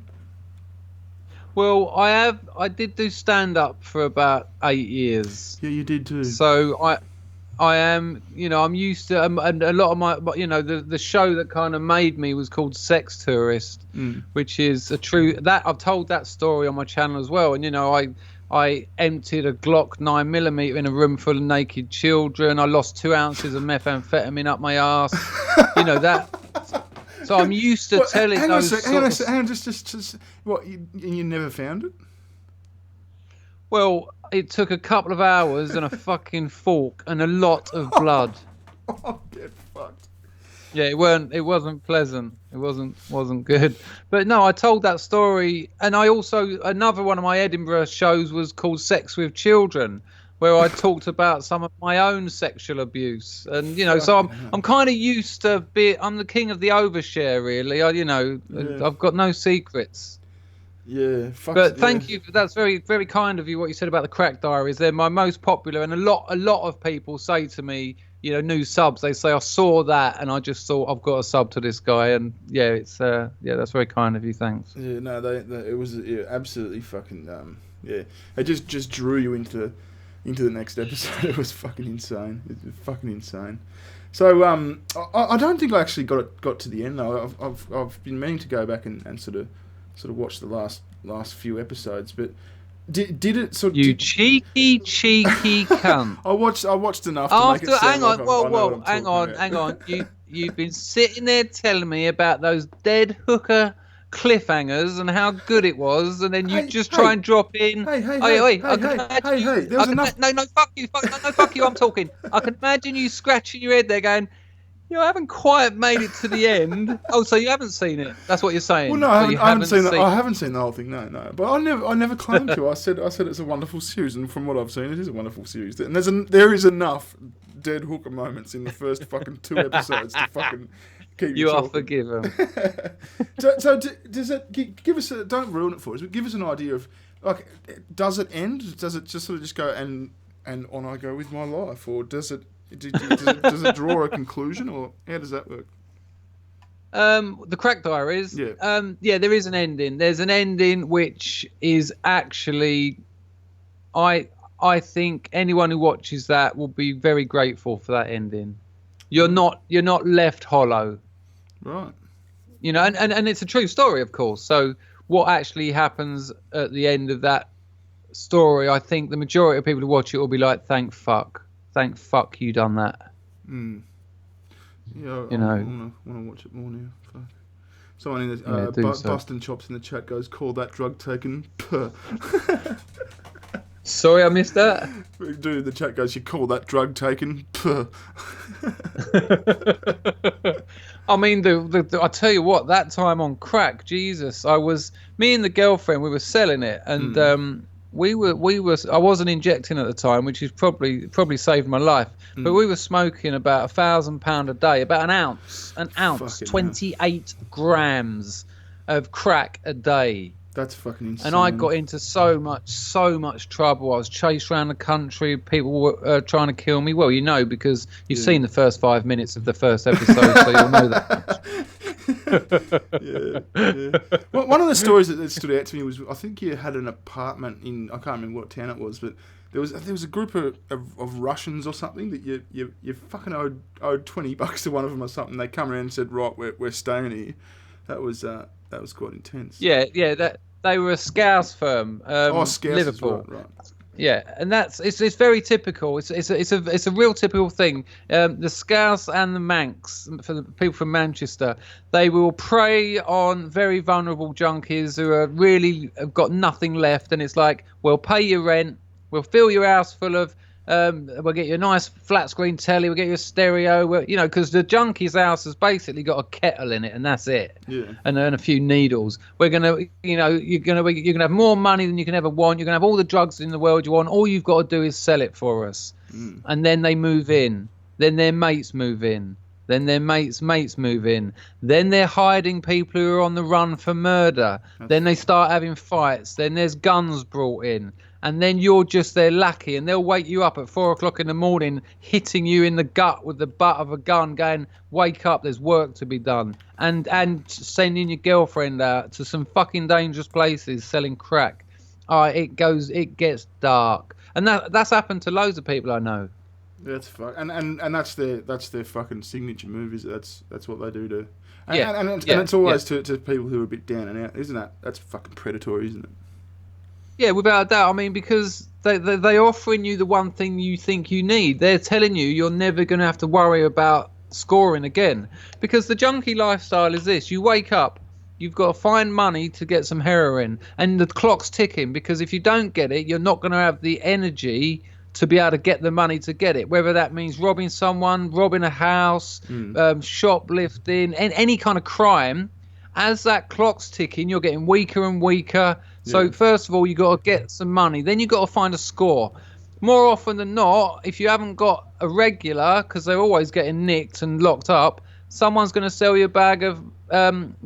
Well, I did do stand-up for about 8 years. Yeah, you did too. So I am, I'm used to, and a lot of my, the show that kind of made me was called Sex Tourist, which is that I've told that story on my channel as well. And, I emptied a Glock 9mm in a room full of naked children. I lost 2 ounces of methamphetamine up my ass. That. So I'm used to telling those. Hang on, just what? You never found it? Well, it took a couple of hours and a fucking fork and a lot of blood. Oh, get fucked. Yeah, it wasn't pleasant. It wasn't good. But no, I told that story, and I also another one of my Edinburgh shows was called Sex with Children, where I talked about some of my own sexual abuse, and so I'm kind of used to I'm the king of the overshare, really. I've got no secrets. Yeah, but thank you. That's very, very kind of you. What you said about the crack diaries, they're my most popular, and a lot of people say to me, new subs. They say I saw that, and I just thought I've got a sub to this guy, and it's that's very kind of you. Thanks. Yeah, no, it was absolutely fucking it just drew you into the next episode. It was fucking insane. It was fucking insane. So I don't think I actually got to the end though. I've been meaning to go back and sort of watch the last few episodes, but did it sort of... You cheeky cunt. I watched enough to make it sound hang on. You've been sitting there telling me about those dead hooker cliffhangers and how good it was, and then you try and drop in... Hey, there was enough... No, fuck you, I'm talking. I can imagine you scratching your head there going... I haven't quite made it to the end. Oh, so you haven't seen it? That's what you're saying. Well, no, I haven't seen I haven't seen the whole thing. No. But I never claimed to. I said it's a wonderful series, and from what I've seen, it is a wonderful series. And there is enough dead hooker moments in the first fucking 2 episodes to fucking keep you talking. Are forgiven. So does it give us don't ruin it for us, but give us an idea of does it end? Does it just sort of just go and on I go with my life, or does it? Does it draw a conclusion, or how does that work? The crack diaries. Yeah. There is an ending. There's an ending which is actually, I think anyone who watches that will be very grateful for that ending. You're not left hollow. Right. And it's a true story, of course. So what actually happens at the end of that story, I think the majority of people who watch it will be like, thank fuck you done that. Yeah, I want to watch it more now. Fuck. Someone in the Bustin' Chops in the chat goes, call that drug taken. Sorry, I missed that. Dude, the chat goes, you call that drug taken. I mean, I tell you what, that time on crack, Jesus, me and the girlfriend, we were selling it, and I wasn't injecting at the time, which is probably saved my life. But we were smoking about £1,000 a day, about an ounce, 28 grams of crack a day. That's fucking insane. And I got into so much trouble. I was chased around the country. People were trying to kill me. Well, because you've seen the first 5 minutes of the first episode, so you'll know that much. Well, one of the stories that stood out to me was, I think you had an apartment in, I can't remember what town it was, but there was a group of Russians or something that you fucking owed $20 to one of them or something. They come around and said, right, we're staying here. That was quite intense. Yeah, that they were a Scouse firm. Scouse, Liverpool. Right. Yeah, and it's very typical. It's a real typical thing. The Scouse and the Manx, for the people from Manchester, they will prey on very vulnerable junkies who have got nothing left, and it's like, we'll pay your rent, we'll fill your house full of. We'll get you a nice flat screen telly. We'll get you a stereo. Because the junkie's house has basically got a kettle in it, and that's it. Yeah. And a few needles. We're gonna, you're gonna have more money than you can ever want. You're gonna have all the drugs in the world you want. All you've got to do is sell it for us. And then they move in. Then their mates move in. Then their mates move in. Then they're hiding people who are on the run for murder. Then they start having fights. Then there's guns brought in. And then you're just their lackey, and they'll wake you up at 4:00 in the morning, hitting you in the gut with the butt of a gun, going, wake up, there's work to be done. And sending your girlfriend out to some fucking dangerous places selling crack. It gets dark. And that's happened to loads of people I know. That's fuck, and that's their fucking signature move. Is that's what they do to, and, Yeah. and it's always to people who are a bit down and out, isn't that? That's fucking predatory, isn't it? Yeah, without a doubt. I mean, because they're offering you the one thing you think you need. They're telling you you're never going to have to worry about scoring again. Because the junkie lifestyle is this. You wake up, you've got to find money to get some heroin, and the clock's ticking, because if you don't get it, you're not going to have the energy to be able to get the money to get it, whether that means robbing someone, robbing a house, shoplifting, and any kind of crime. As that clock's ticking, you're getting weaker and weaker. So first of all, you got to get some money. Then you got to find a score. More often than not, if you haven't got a regular, because they're always getting nicked and locked up, someone's going to sell you a bag of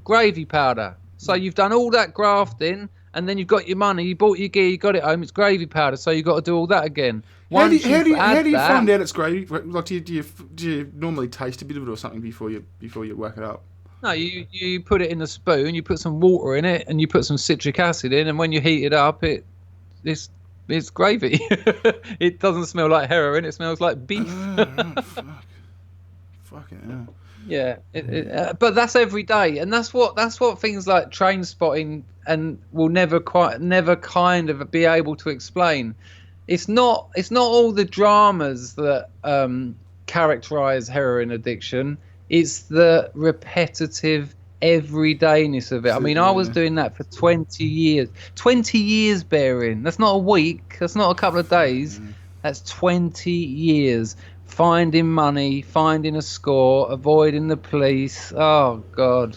gravy powder. So you've done all that grafting, and then you've got your money. You bought your gear, you got it home. It's gravy powder, so you've got to do all that again. How do you find out it's gravy? Like, do you normally taste a bit of it or something before you whack it up? No, you put it in a spoon, you put some water in it, and you put some citric acid in, and when you heat it up, it's gravy. It doesn't smell like heroin, it smells like beef. Fucking hell. Yeah, but that's every day, and that's what things like train spotting and will never kind of be able to explain. It's not all the dramas that characterize heroin addiction. It's the repetitive everydayness of it. I mean, I was doing that for 20 years. 20 years, bearing. That's not a week. That's not a couple of days. That's 20 years. Finding money, finding a score, avoiding the police. Oh, God.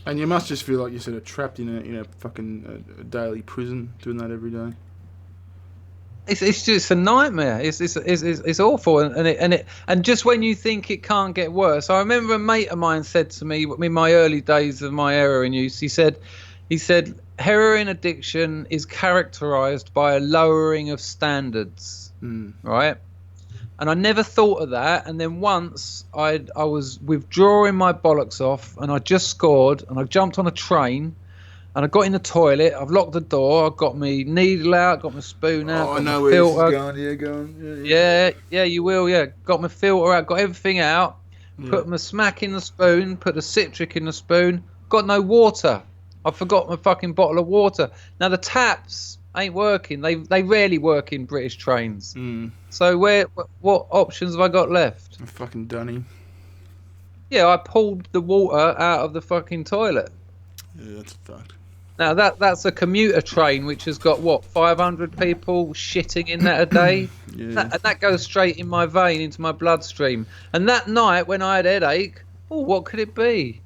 And you must just feel like you're sort of trapped in a fucking a daily prison doing that every day. It's just a nightmare. It's awful, and just when you think it can't get worse. I remember a mate of mine said to me in my early days of my heroin use. He said, heroin addiction is characterized by a lowering of standards, right? And I never thought of that. And then once I was withdrawing my bollocks off, and I just scored, and I jumped on a train. And I got in the toilet, I've locked the door, I've got my needle out, got my spoon out. Oh, I know where this is going, go on. Yeah, you will, yeah. Got my filter out, got everything out, put my smack in the spoon, put the citric in the spoon, got no water. I forgot my fucking bottle of water. Now, the taps ain't working. They rarely work in British trains. So what options have I got left? A fucking dunny. Yeah, I pulled the water out of the fucking toilet. Yeah, that's fucked. Now that's a commuter train which has got 500 people shitting in that a day. And that goes straight in my vein, into my bloodstream. And that night when I had a headache, what could it be?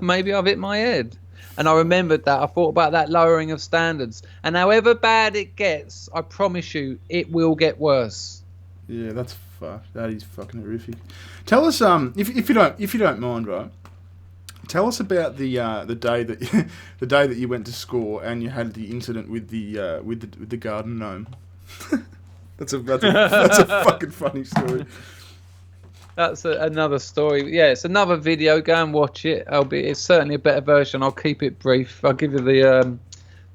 Maybe I've hit my head. And I remembered that. I thought about that lowering of standards. And however bad it gets, I promise you, it will get worse. Yeah, that's fucked. That is fucking horrific. Tell us, if you don't mind, right? Tell us about the day that you went to score and you had the incident with the garden gnome. that's a fucking funny story. That's another story. Yeah, it's another video. Go and watch it. It's certainly a better version. I'll keep it brief. I'll give you the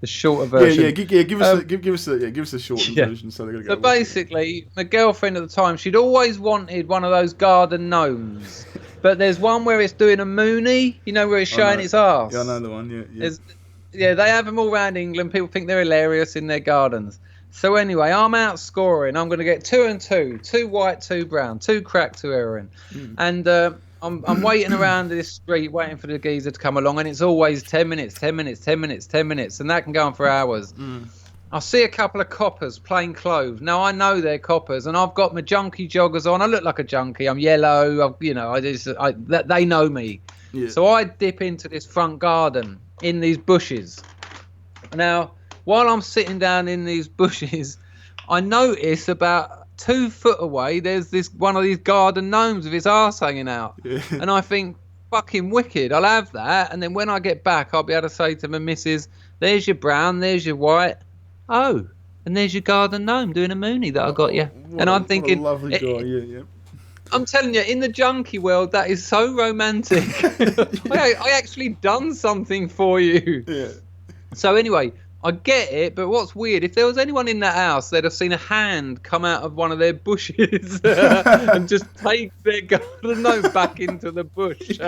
shorter version. Give us the shortened version. So they're gonna go. So basically, my girlfriend at the time, she'd always wanted one of those garden gnomes. But there's one where it's doing a moonie, where it's showing its arse. Yeah, I know the one, yeah. They have them all around England. People think they're hilarious in their gardens. So anyway, I'm out scoring. I'm going to get 2 and 2. 2 white, 2 brown. 2 crack, 2 heroin. And I'm waiting around this street, waiting for the geezer to come along. And it's always 10 minutes, 10 minutes, 10 minutes, 10 minutes. And that can go on for hours. I see a couple of coppers, plain clothes. Now, I know they're coppers, and I've got my junkie joggers on. I look like a junkie. I'm yellow. They know me. Yeah. So I dip into this front garden in these bushes. Now, while I'm sitting down in these bushes, I notice about 2 foot away, there's one of these garden gnomes with his arse hanging out. Yeah. And I think, fucking wicked, I'll have that. And then when I get back, I'll be able to say to my missus, there's your brown, there's your white. Oh, and there's your garden gnome doing a moonie that I got you. And I'm thinking, what a lovely guy. Yeah. I'm telling you, in the junkie world, that is so romantic. I actually done something for you. Yeah. So anyway, I get it, but what's weird, if there was anyone in that house, they'd have seen a hand come out of one of their bushes and just take their garden gnome back into the bush.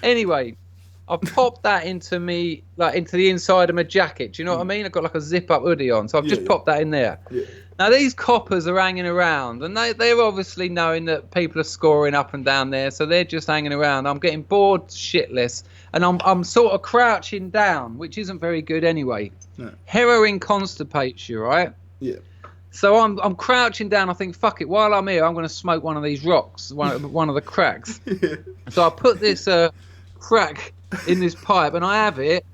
Anyway, I've popped that into me, like into the inside of my jacket. Do you know what I mean? I've got like a zip-up hoodie on, so I've just popped that in there. Yeah. Now, these coppers are hanging around, and they're obviously knowing that people are scoring up and down there, so they're just hanging around. I'm getting bored shitless, and I'm sort of crouching down, which isn't very good anyway. No. Heroin constipates you, right? Yeah. So I'm crouching down. I think, fuck it, while I'm here, I'm going to smoke one of these rocks, one of the cracks. Yeah. So I put this crack in this pipe, and I have it,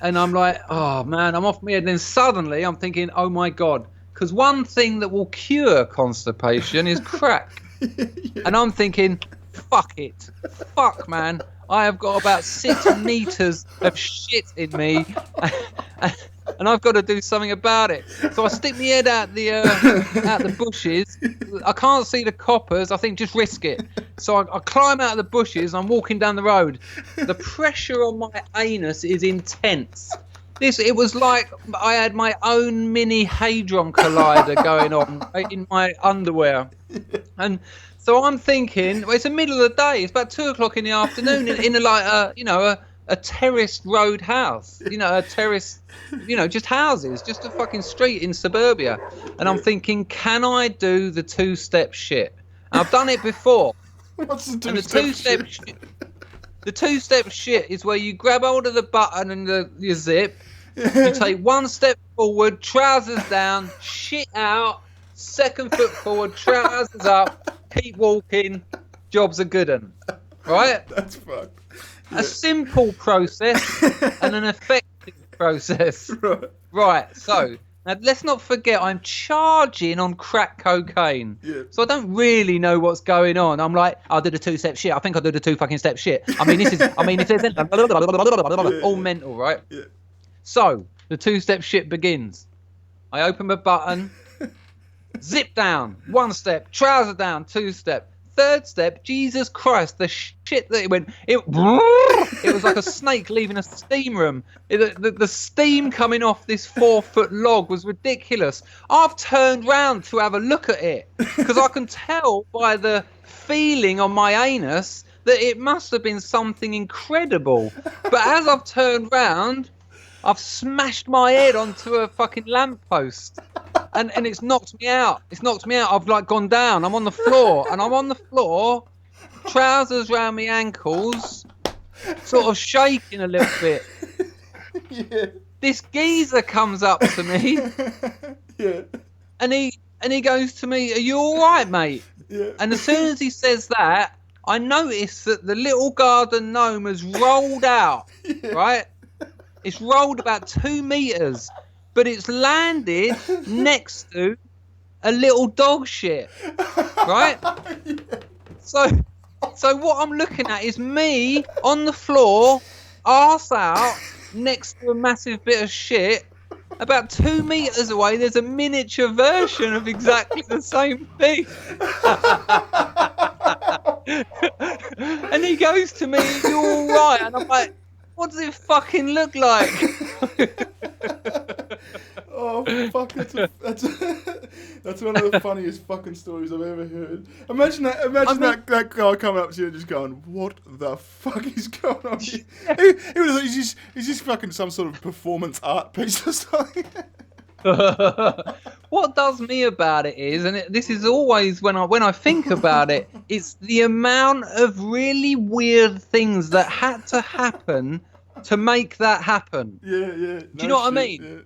and I'm like, oh, man, I'm off my head. And then suddenly I'm thinking, oh, my God. Because one thing that will cure constipation is crack. Yeah. And I'm thinking, fuck it. Fuck, man. I have got about 6 meters of shit in me. And I've got to do something about it. So I stick my head out the bushes. I can't see the coppers. I think just risk it. So I climb out of the bushes. I'm walking down the road. The pressure on my anus is intense. It was like I had my own mini hadron collider going on in my underwear. And so I'm thinking, well, it's the middle of the day. It's about 2:00 in the afternoon in a terraced road house. A terrace, just houses, just a fucking street in suburbia. And I'm thinking, can I do the 2-step shit? And I've done it before. What's the 2-step shit? The 2-step shit is where you grab hold of the button and your zip. You take 1 step forward, trousers down, shit out, 2nd foot forward, trousers up, keep walking, job's a good one. Right? That's fucked. Yeah. A simple process and an effective process. Right, so now let's not forget I'm charging on crack cocaine. Yeah. So I don't really know what's going on. I'm like, I did a 2-step shit. I think I did a 2 fucking step shit. If there's all mental, right? Yeah. So the 2-step shit begins. I open my button, zip down, 1 step, trouser down, 2 step. 3rd step, Jesus Christ, the shit that it was like a snake leaving a steam room. The steam coming off this 4-foot log was ridiculous. I've turned round to have a look at it because I can tell by the feeling on my anus that it must have been something incredible. But as I've turned round, I've smashed my head onto a fucking lamppost. And it's knocked me out. I've like gone down. I'm on the floor. And I'm on the floor, trousers round my ankles, sort of shaking a little bit. Yeah. This geezer comes up to me. Yeah. And he goes to me, "Are you all right, mate?" Yeah. And as soon as he says that, I notice that the little garden gnome has rolled out. Yeah. Right? It's rolled about 2 meters. But it's landed next to a little dog shit, right? Yeah. So what I'm looking at is me on the floor, arse out, next to a massive bit of shit. About 2 meters away, there's a miniature version of exactly the same thing. And he goes to me, "Are you all right?" And I'm like, what does it fucking look like? Oh fuck! That's one of the funniest fucking stories I've ever heard. Imagine that guy coming up to you and just going, "What the fuck is going on here?" Yeah. He's just fucking some sort of performance art piece or something. What does me about it is, and this is always when I think about it, it's the amount of really weird things that had to happen to make that happen. Yeah, yeah. Do you know what I mean? Yeah.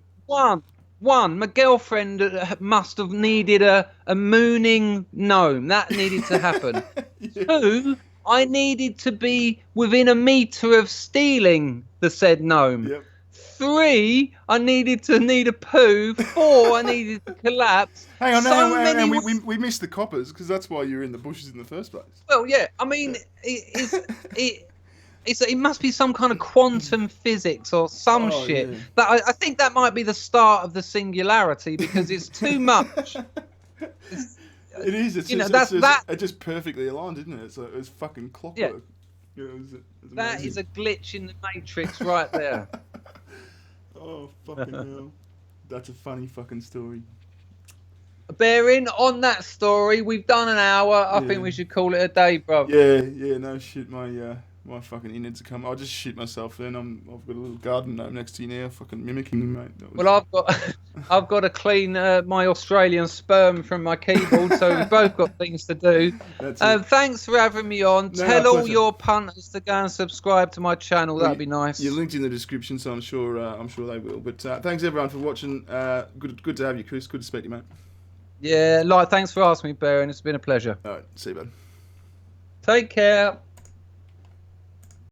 One, my girlfriend must have needed a mooning gnome. That needed to happen. Yeah. 2, I needed to be within a meter of stealing the said gnome. Yep. 3, I needed a poo. 4, I needed to collapse. Hang on, we missed the coppers because that's why you're in the bushes in the first place. Well, yeah, I mean, it must be some kind of quantum physics or some shit. Yeah. That I think that might be the start of the singularity because it's too much. It is. It's just perfectly aligned, isn't it? It's fucking clockwork. Yeah. That is a glitch in the matrix right there. Oh, fucking hell. That's a funny fucking story. Bearing on that story, we've done an hour. I think we should call it a day, bro. Yeah, no shit. My fucking innards are coming. I'll just shit myself then. I've got a little garden gnome next to you now, fucking mimicking you, mate. Well, I've got to clean my Australian sperm from my keyboard, so we've both got things to do. Thanks for having me on. Tell all your punters to go and subscribe to my channel. That'd be nice. Your link's in the description, so I'm sure they will. But thanks everyone for watching. Good to have you, Chris. Good to speak to you, mate. Yeah, thanks for asking me, Bear, and it's been a pleasure. All right, see you, bud. Take care.